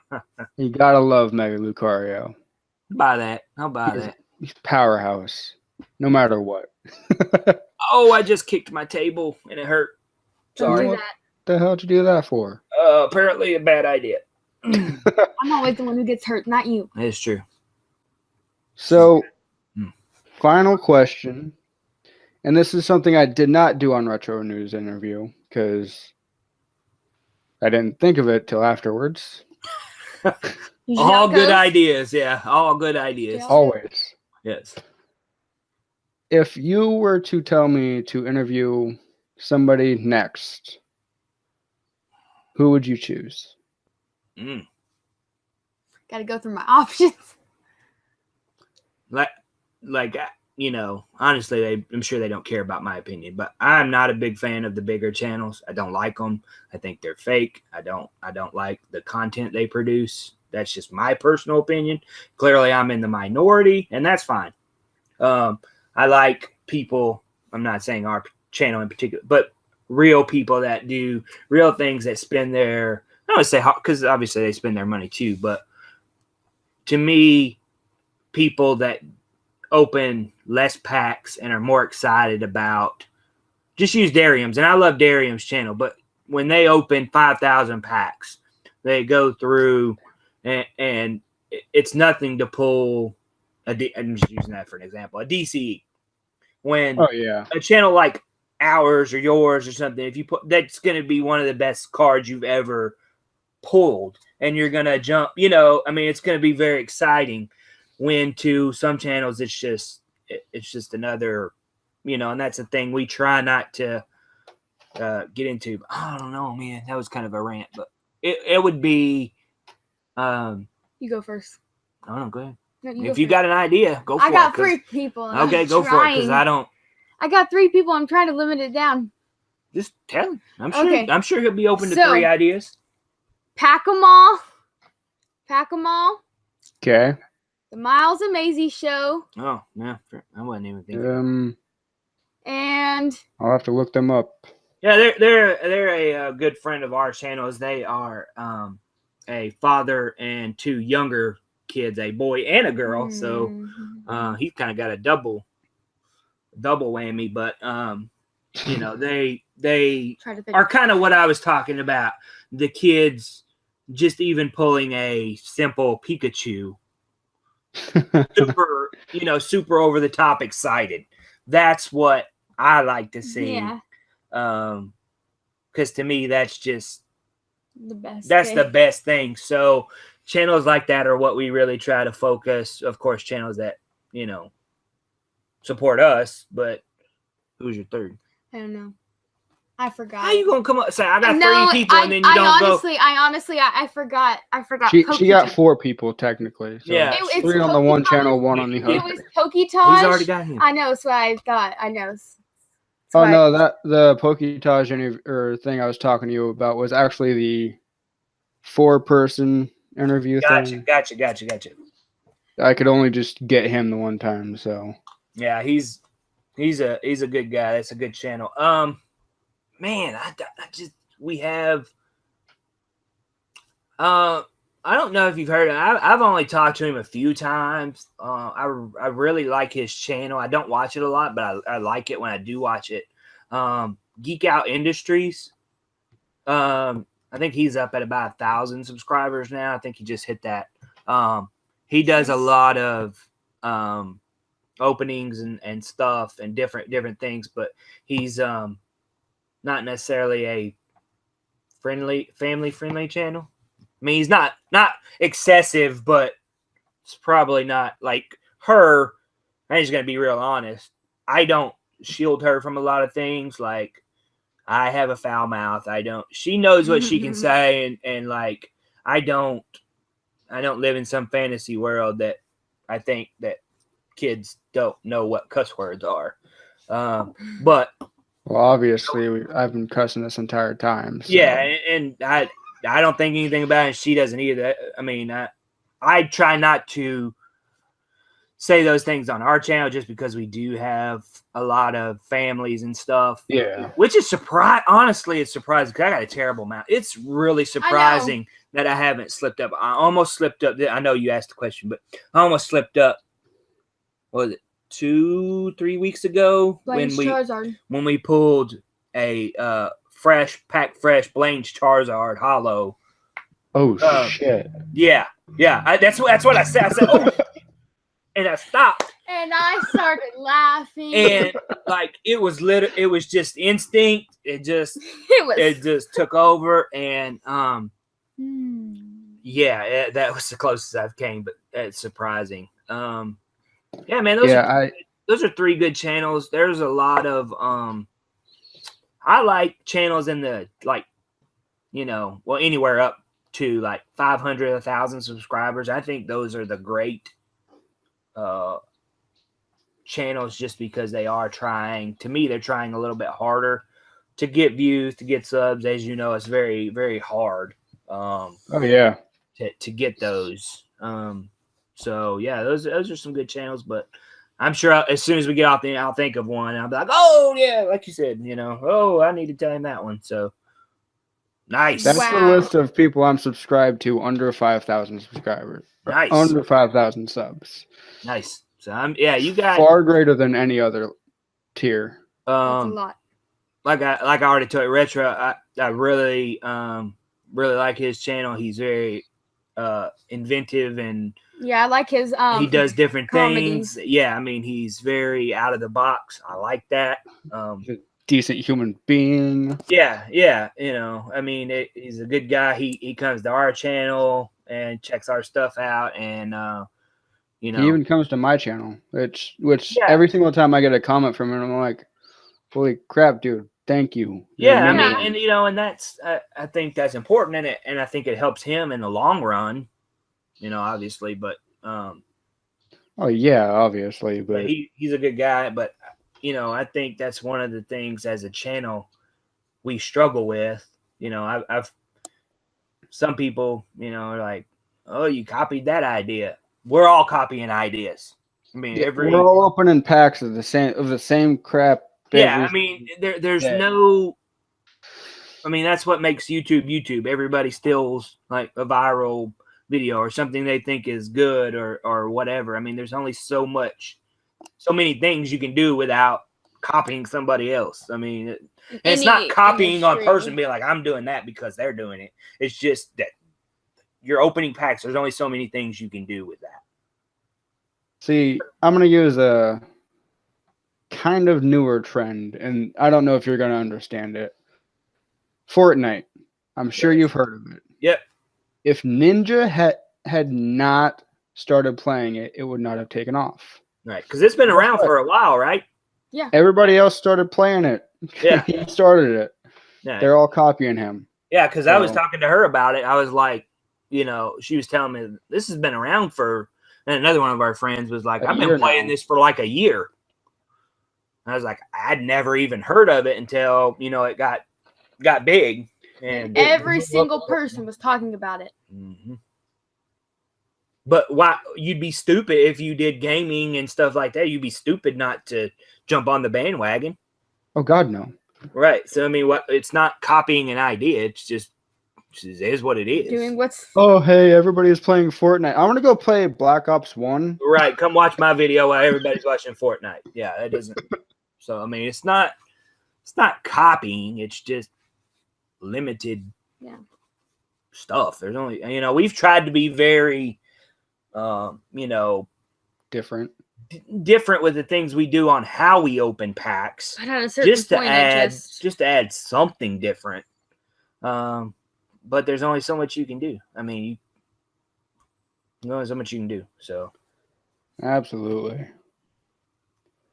You gotta love Mega Lucario. Buy that. I'll buy that. He's powerhouse, no matter what. Oh, I just kicked my table and it hurt. Don't Sorry. do What that. the hell did you do that for? Apparently a bad idea. I'm always the one who gets hurt, not you. It's true. So, final question. And this is something I did not do on Retro News interview because I didn't think of it till afterwards. Usually how All it good goes. ideas. Yeah, all good ideas. Yeah. Always. Yes. If you were to tell me to interview somebody next, who would you choose? Mm. Got to go through my options. Like you know, honestly, I'm sure they don't care about my opinion, but I'm not a big fan of the bigger channels. I don't like them. I think they're fake. I don't like the content they produce. That's just my personal opinion. Clearly, I'm in the minority, and that's fine. I like people. I'm not saying our channel in particular, but real people that do real things that spend their. I don't want to say because obviously they spend their money too, but to me, people that open less packs and are more excited about just use Darium's, and I love Darium's channel, but when they open 5,000 packs, they go through and it's nothing to pull I'm just using that for an example, a DCE. When a channel like ours or yours or something, if you put that's going to be one of the best cards you've ever pulled, and you're going to jump, you know, I mean, it's going to be very exciting. When to some channels, it's just another, you know, and that's the thing we try not to get into. I don't know, man. That was kind of a rant, but it would be. You go first. I don't know. Go ahead. No, If you got an idea, go for it. I got 3 people. Okay, go for it, because I don't. I got 3 people. I'm trying to limit it down. Just tell him. Okay. I'm sure he'll be open to 3 ideas. Pack 'em all. Pack 'em all. Okay. The Miles and Maisie Show. Oh, yeah. I wasn't even thinking. And I'll have to look them up. Yeah, they're a good friend of our channels. They are a father and 2 younger kids, a boy and a girl. So he's kind of got a double whammy. But you know, they are kind of what I was talking about. The kids just even pulling a simple Pikachu. super over the top excited. That's what I like to see. Yeah. Because to me, that's just the best. That's the best thing. So channels like that are what we really try to focus. Of course, channels that, you know, support us. But who's your third? I don't know. I forgot. How you gonna come up say I got 3 people and then you I don't honestly, I forgot. She got 4 people technically. So yeah, it's 3 on the one channel, 1 on the other. It was Poketubers. He's already got him. I know, so I thought. I know. Oh no, that the Poketubers thing I was talking to you about was actually the 4-person interview thing. Gotcha. I could only just get him the one time, so yeah, he's a good guy. That's a good channel. Man, we have. I don't know if you've heard of him. I've only talked to him a few times. I really like his channel. I don't watch it a lot, but I like it when I do watch it. Geek Out Industries. I think he's up at about 1,000 subscribers now. I think he just hit that. He does a lot of openings and stuff and different things, but he's not necessarily a family friendly channel. I mean, he's not excessive, but it's probably not like her. I'm just gonna be real honest. I don't shield her from a lot of things. Like, I have a foul mouth. She knows what she can say, and like I don't live in some fantasy world that I think that kids don't know what cuss words are. But Well, obviously, I've been cussing this entire time. So. yeah, and I don't think anything about it. She doesn't either. I mean, I try not to say those things on our channel just because we do have a lot of families and stuff. Yeah. Which is honestly, it's surprising because I got a terrible mouth. It's really surprising that I haven't slipped up. I almost slipped up. I know you asked the question, but I almost slipped up. What was it, 2-3 weeks ago when we pulled a fresh Blanche Charizard Hollow. Oh shit! Yeah. That's what I said. I said, oh, and I stopped. And I started laughing. And like it was just instinct. It just took over. And yeah, that was the closest I've came, but it's surprising. Yeah, man, those are 3 good channels. There's a lot of I like channels in the anywhere up to like 500, 1,000 subscribers. I think those are the great channels just because they're trying a little bit harder to get views, to get subs. As you know, it's very, very hard. Oh yeah. To get those. So yeah, those are some good channels, but I'm sure as soon as we get off I'll think of one. I'll be like, oh yeah, like you said, I need to tell him that one. So nice. That's the list of people I'm subscribed to under 5,000 subscribers. Nice. Under 5,000 subs. Nice. So you got far greater than any other tier. That's a lot. Like I already told you, Retro, I really really like his channel. He's very inventive and I like his he does different comedy. things. Yeah, I mean he's very out of the box. I like that. Decent human being. Yeah. I mean he's a good guy. He comes to our channel and checks our stuff out, and he even comes to my channel, which every single time I get a comment from him, I'm like, holy crap, dude. Thank you. Yeah, I mean, and that's I think that's important, and I think it helps him in the long run, obviously. But oh yeah, obviously, but he's a good guy. But I think that's one of the things as a channel we struggle with. I've some people, are like, oh, you copied that idea. We're all copying ideas. I mean, we're all opening packs of the same crap. Yeah, I mean, there's no. I mean, that's what makes YouTube. Everybody steals like a viral video or something they think is good or whatever. I mean, there's only so many things you can do without copying somebody else. I mean, it's not copying on person, being like, I'm doing that because they're doing it. It's just that you're opening packs. There's only so many things you can do with that. See, I'm going to use a kind of newer trend, and I don't know if you're going to understand it. Fortnite. I'm sure you've heard of it. Yep. If Ninja had not started playing it, it would not have taken off. Right, because it's been around for a while, right? Yeah. Everybody else started playing it. Yeah. He started it. Yeah. They're all copying him. Yeah, because I was talking to her about it. I was like, she was telling me this has been around for, and another one of our friends was like, I've been playing this for like a year. I was like, I'd never even heard of it until, it got big. And every single person was talking about it. Mm-hmm. But why you'd be stupid if you did gaming and stuff like that. You'd be stupid not to jump on the bandwagon. Oh God, no. Right. So I mean, it's not copying an idea. It's just it is what it is. Doing what's. Oh hey, everybody is playing Fortnite. I want to go play Black Ops 1. Right. Come watch my video while everybody's watching Fortnite. Yeah, that doesn't. So I mean, it's not copying. It's just limited. Yeah. Stuff. There's only we've tried to be very different with the things we do on how we open packs, but at a certain just to point, add something different. But there's only so much you can do. I mean, there's only so much you can do. So absolutely.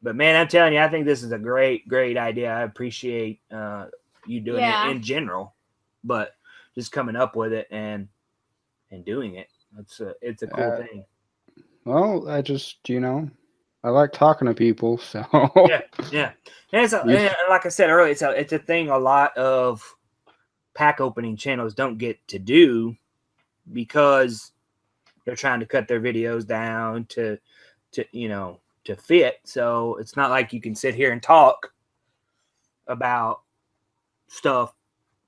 But man, I'm telling you, I think this is a great idea. I appreciate you doing it in general, but just coming up with it and doing it. It's a cool thing. Well, I just, I like talking to people, so Yeah. And and like I said earlier, it's a thing a lot of pack opening channels don't get to do because they're trying to cut their videos down to fit. So it's not like you can sit here and talk about stuff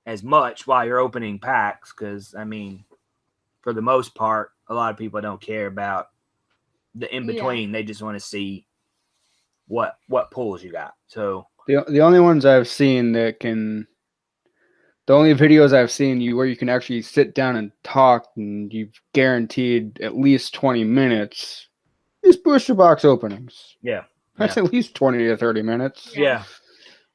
as much while you're opening packs, because I mean, for the most part, a lot of people don't care about the in between. They just want to see what pulls you got. So the only ones I've seen the only videos I've seen where you can actually sit down and talk and you've guaranteed at least 20 minutes is booster box openings. yeah, That's at least 20 to 30 minutes. yeah.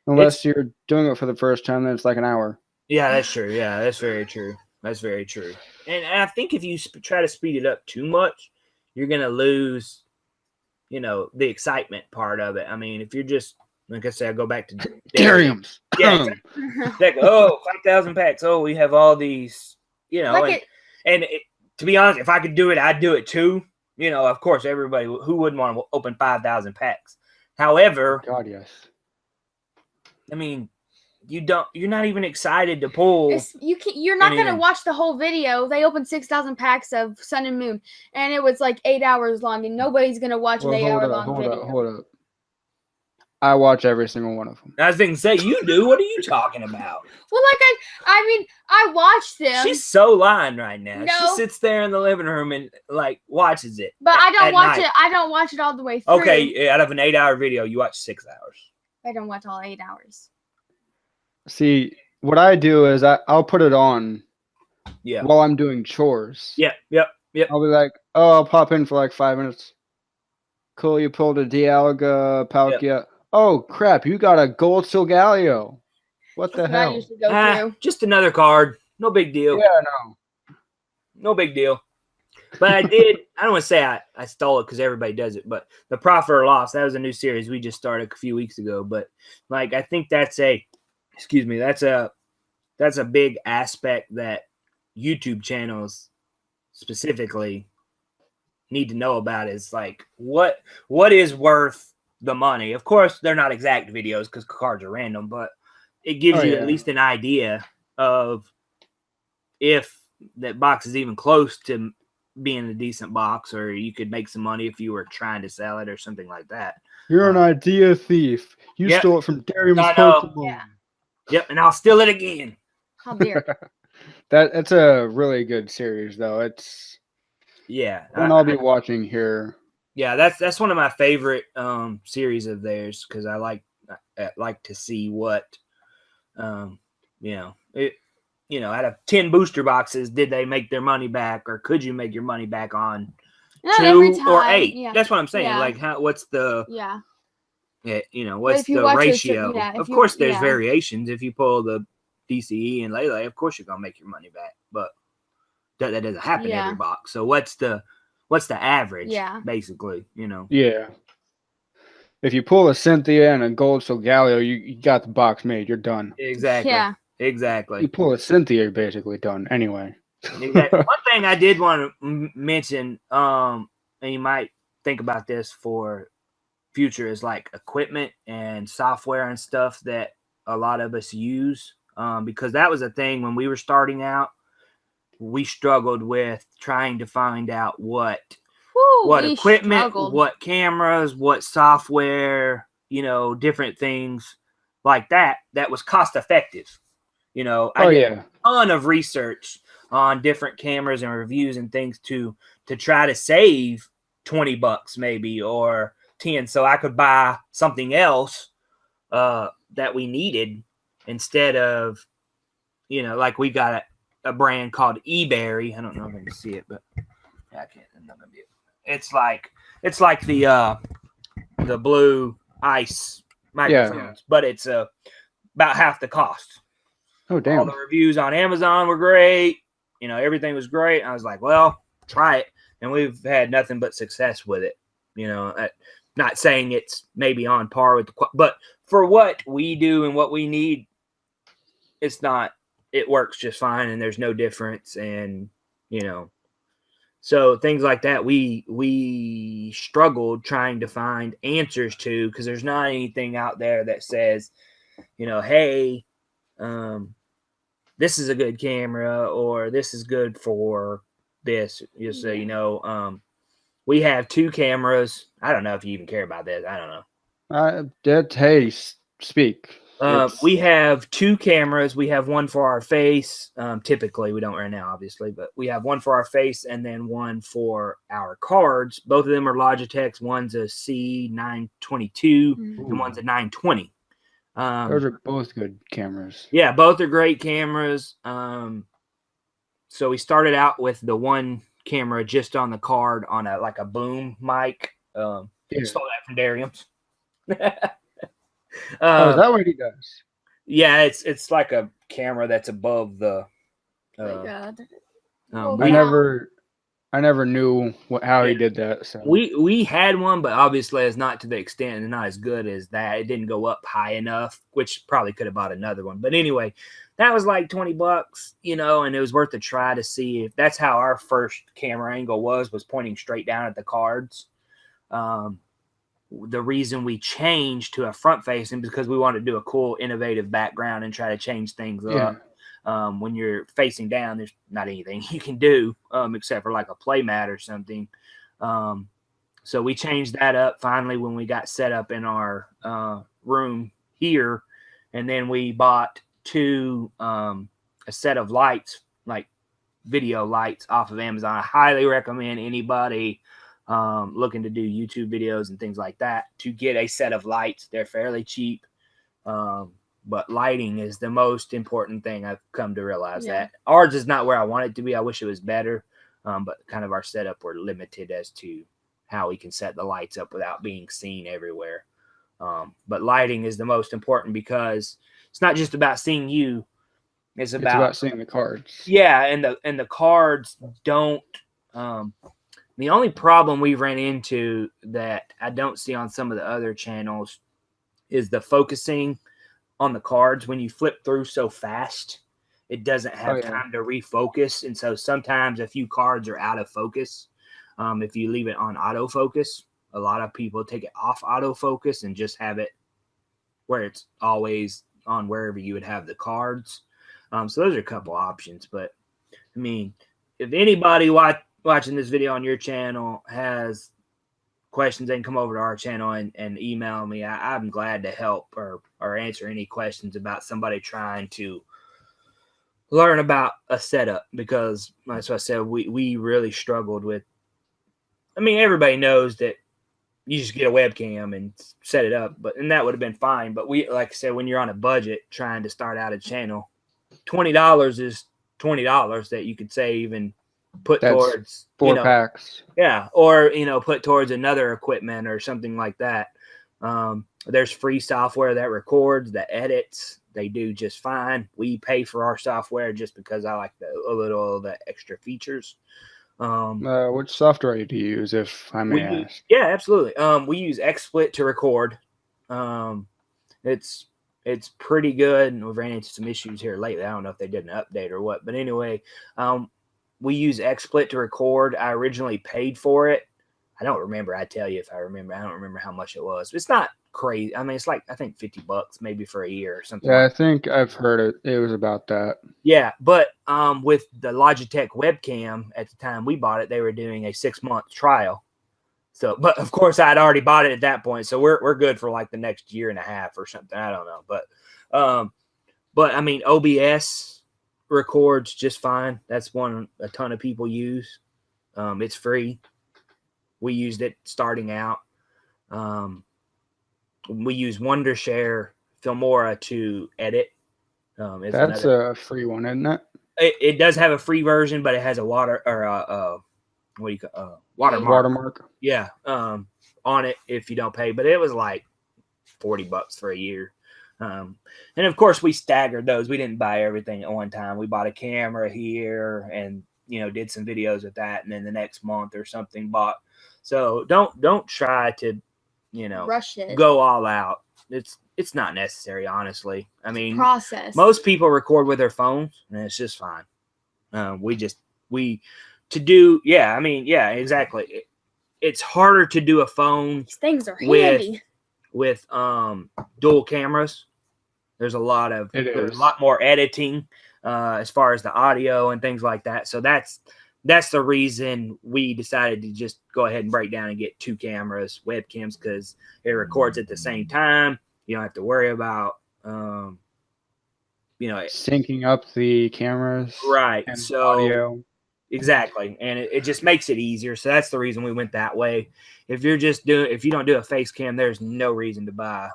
Unless you're doing it for the first time, then it's like an hour. Yeah, that's true. Yeah, that's very true. That's very true. And I think if you try to speed it up too much, you're gonna lose, the excitement part of it. I mean, if you're just like I said, I go back to Dariums. Yeah, exactly. Oh, 5,000 packs. Oh, we have all these, to be honest, if I could do it, I'd do it too. Of course, everybody who wouldn't want to open 5,000 packs. However, God, yes. I mean, you're not even excited to pull. You're not going to watch the whole video. They opened 6,000 packs of Sun and Moon, and it was like 8 hours long, and nobody's going to watch an 8-hour-long video. Hold up. I watch every single one of them. I was thinking, say you do. What are you talking about? Well, I watched them. She's so lying right now. No. She sits there in the living room and watches it. But I don't watch night. it. I don't watch it all the way through. Okay, out of an 8-hour video, you watch 6 hours. I don't watch all 8 hours. See, what I do is I'll put it on while I'm doing chores. Yep. I'll be like, I'll pop in for like 5 minutes. Cool, you pulled a Dialga, Palkia. Yep. Oh, crap, you got a Gold Solgaleo. What the hell? I usually go through. Just another card. No big deal. Yeah, no big deal. But I don't want to say I stole it because everybody does it, but the Profit or Loss, that was a new series we just started a few weeks ago. But I think that's a big aspect that YouTube channels specifically need to know about, is what is worth the money. Of course, they're not exact videos because cards are random, but it gives you at least an idea of if that box is even close to being a decent box, or you could make some money if you were trying to sell it or something like that. You're an idea thief. You stole it from Darium's Pokemon. Yeah. Yep, and I'll steal it again. How dare That's a really good series, though. It's one I'll be watching here. Yeah, that's one of my favorite series of theirs, because I like to see what out of 10 booster boxes, did they make their money back, or could you make your money back on 2 or 8? Yeah. That's what I'm saying. Yeah. What's the what's the ratio? Of course, there's variations. If you pull the DCE and Lele, of course you're gonna make your money back, but that doesn't happen every box. So what's the average? Yeah, basically, Yeah. If you pull a Cynthia and a Gold Solgaleo, you got the box made. You're done. Exactly. Yeah. Exactly. You pull a Cynthia, you're basically done. Anyway. Exactly. One thing I did want to mention, and you might think about this for future, is equipment and software and stuff that a lot of us use, because that was a thing when we were starting out. We struggled with trying to find out what equipment, what cameras, what software, different things like that was cost effective. I did a ton of research on different cameras and reviews and things to try to save $20 maybe, or 10, so I could buy something else that we needed, instead of we got a brand called eBerry. I don't know if I can see it, but I can't. I'm not gonna be. It's like the blue ice microphones, but it's about half the cost. Oh, damn. All the reviews on Amazon were great. Everything was great. I was like, well, try it. And we've had nothing but success with it. Not saying it's maybe on par with but for what we do and what we need, it works just fine, and there's no difference. And, So things like that, we struggled trying to find answers to, because there's not anything out there that says, hey, this is a good camera, or this is good for this. Just so you know, we have 2 cameras. I don't know if you even care about this. I don't know. Hey, speak. We have 2 cameras. We have one for our face. Typically, we don't right now, obviously, but we have one for our face and then one for our cards. Both of them are Logitech's. One's a C922 and one's a 920. Those are both good cameras. Yeah, both are great cameras. So we started out with the one camera just on the card on a boom mic. Stole that from Darium's. Is that what he does? Yeah, it's like a camera that's above the. Oh my God. I never knew how he did that. So we had one, but obviously it's not to the extent and not as good as that. It didn't go up high enough, which probably could have bought another one. But anyway, that was like $20, and it was worth a try to see if that's how our first camera angle was pointing straight down at the cards. The reason we changed to a front facing because we wanted to do a cool, innovative background and try to change things up. When you're facing down, there's not anything you can do except for like a play mat or something. So we changed that up finally when we got set up in our room here. And then we bought a set of lights, like video lights off of Amazon. I highly recommend anybody looking to do YouTube videos and things like that to get a set of lights. They're fairly cheap. But lighting is the most important thing. I've come to realize that ours is not where I want it to be. I wish it was better. But kind of our setup, we're limited as to how we can set the lights up without being seen everywhere. But lighting is the most important because it's not just about seeing you. It's about seeing the cards. Yeah. And the cards don't, the only problem we've ran into that I don't see on some of the other channels is the focusing on the cards. When you flip through so fast, it doesn't have time to refocus. And so sometimes a few cards are out of focus. If you leave it on autofocus, a lot of people take it off autofocus and just have it where it's always on wherever you would have the cards. So those are a couple options. But I mean, if anybody watching this video on your channel has questions, they can come over to our channel and email me. I'm glad to help or answer any questions about somebody trying to learn about a setup, because that's what I said, we really struggled with. I mean, everybody knows that you just get a webcam and set it up, and that would have been fine. But like I said, when you're on a budget trying to start out a channel, $20 is $20 that you could save and put towards 4 packs. Yeah. Or, put towards another equipment or something like that. There's free software that records, that edits. They do just fine. We pay for our software just because I like a little of the extra features. Which software do you use, if I may ask? Yeah, absolutely. We use XSplit to record. It's pretty good, and we've ran into some issues here lately. I don't know if they did an update or what, but anyway, we use XSplit to record. I originally paid for it. I don't remember. I tell you if I remember. I don't remember how much it was. It's not crazy. I mean, it's like, I think $50 maybe for a year or something. Yeah, I think I've heard it. It was about that. Yeah, but with the Logitech webcam at the time we bought it, they were doing a 6-month trial. So, but of course I'd already bought it at that point, so we're good for like the next year and a half or something. I don't know, but I mean, OBS records just fine. That's one a ton of people use. It's free. We used it starting out. We use Wondershare Filmora to edit. That's a free one, isn't it? It does have a free version, but it has a watermark. Yeah, on it if you don't pay. But it was like $40 for a year. And of course we staggered those. We didn't buy everything at one time. We bought a camera here and did some videos with that, and then the next month or something bought. So don't try to rush it. Go all out. It's not necessary, honestly. I mean, process. Most people record with their phones, and it's just fine. We to do. Yeah, I mean, yeah, exactly. It's harder to do a phone These things are with handy. dual cameras. There's a lot more editing as far as the audio and things like that. So that's the reason we decided to just go ahead and break down and get 2 cameras, webcams, because it records at the same time. You don't have to worry about syncing up the cameras, right? and So audio. exactly, and it just makes it easier. So that's the reason we went that way. If you don't do a face cam, there's no reason to buy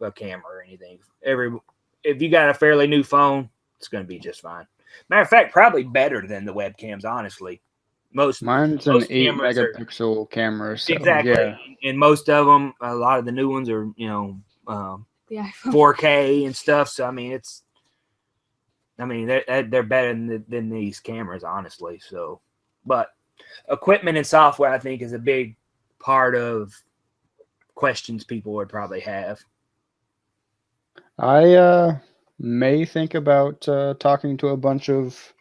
a camera or anything. If you got a fairly new phone, it's going to be just fine. Matter of fact, probably better than the webcams, honestly. Mine's an 8 megapixel camera, so exactly. Yeah. And most of them, a lot of the new ones are, The iPhone. 4K and stuff. So they're better than these cameras, honestly. So, but equipment and software, I think, is a big part of questions people would probably have. I may think about talking to a bunch of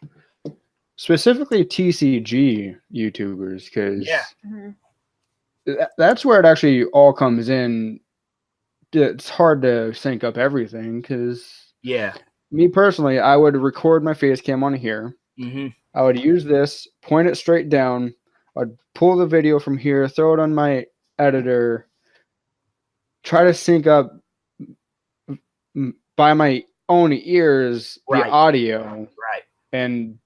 specifically TCG YouTubers, because that's where it actually all comes in. It's hard to sync up everything because me personally, I would record my face cam on here. Mm-hmm. I would use this, point it straight down. I'd pull the video from here, throw it on my editor, try to sync up by my own ears the audio, and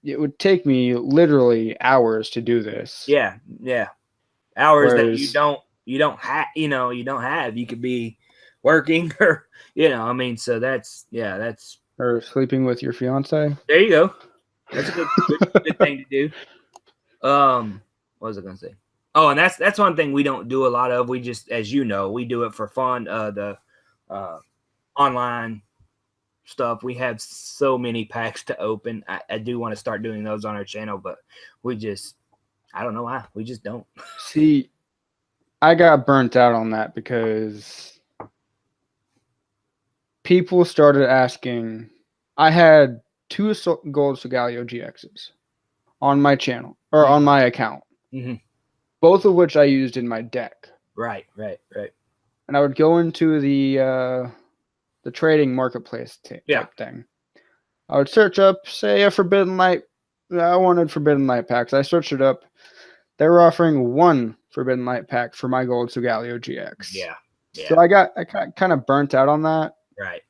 it would take me literally hours to do this. Yeah, hours that you don't have. You could be working or so that's or sleeping with your fiance. There you go. That's a good thing to do. What was I gonna say? Oh, and that's one thing we don't do a lot of. We just, as you know, we do it for fun. The online stuff. We have so many packs to open. I do want to start doing those on our channel, but I don't know why. We just don't. See, I got burnt out on that because people started asking. I had 2 gold Solgaleo GXs on my channel or on my account, both of which I used in my deck. Right. And I would go into the trading marketplace type thing. I would search up, say, a Forbidden Light. I wanted Forbidden Light packs. I searched it up. They were offering 1 Forbidden Light pack for my gold Solgaleo GX. Yeah. So I got kind of burnt out on that. Right.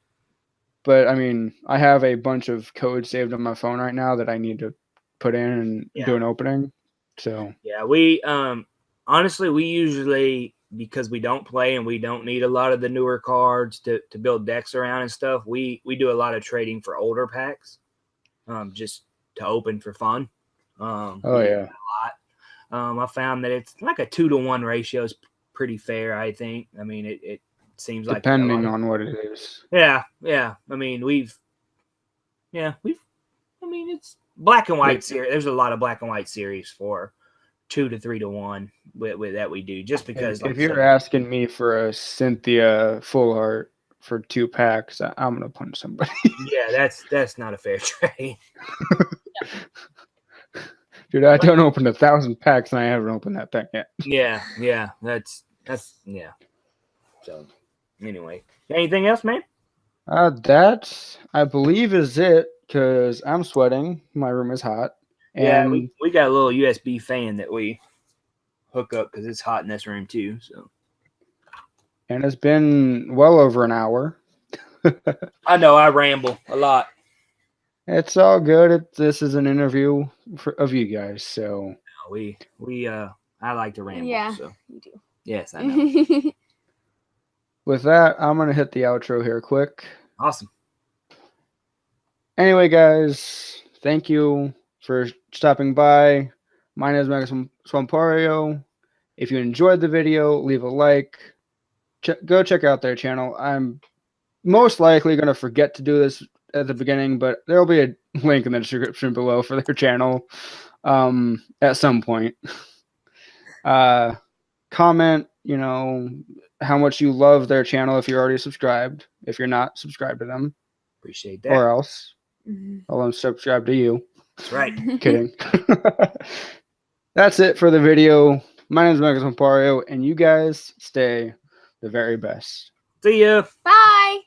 But I mean, I have a bunch of codes saved on my phone right now that I need to put in and do an opening. So yeah, we honestly, we usually, because we don't play and we don't need a lot of the newer cards to build decks around and stuff, we do a lot of trading for older packs, just to open for fun. A lot. I found that it's like a 2-to-1 ratio is pretty fair. I think. I mean, it seems like depending on what it is. Yeah. I mean, it's black and white series. There's a lot of black and white series for 2 to 3 to 1 with that we do, just because. If you're asking me for a Cynthia full art for 2 packs, I'm gonna punch somebody. Yeah, that's not a fair trade. Dude, I don't open 1,000 packs and I haven't opened that pack yet. Yeah, that's yeah. So anyway, anything else, man? That I believe is it, because I'm sweating. My room is hot. And yeah, we got a little USB fan that we hook up because it's hot in this room too. So, and it's been well over an hour. I know I ramble a lot. It's all good. This is an interview of you guys, so we I like to ramble. Yeah, so. you do. Yes, I know. With that, I'm gonna hit the outro here quick. Awesome. Anyway, guys, thank you for stopping by. My name is Max Swampario. If you enjoyed the video, leave a like. Go check out their channel. I'm most likely going to forget to do this at the beginning, but there will be a link in the description below for their channel at some point. Comment, how much you love their channel if you're already subscribed. If you're not, subscribe to them. Appreciate that. Or else. I'll unsubscribe to you. That's right. Kidding. That's it for the video. My name is Michael Sampario, and you guys stay the very best. See ya. Bye.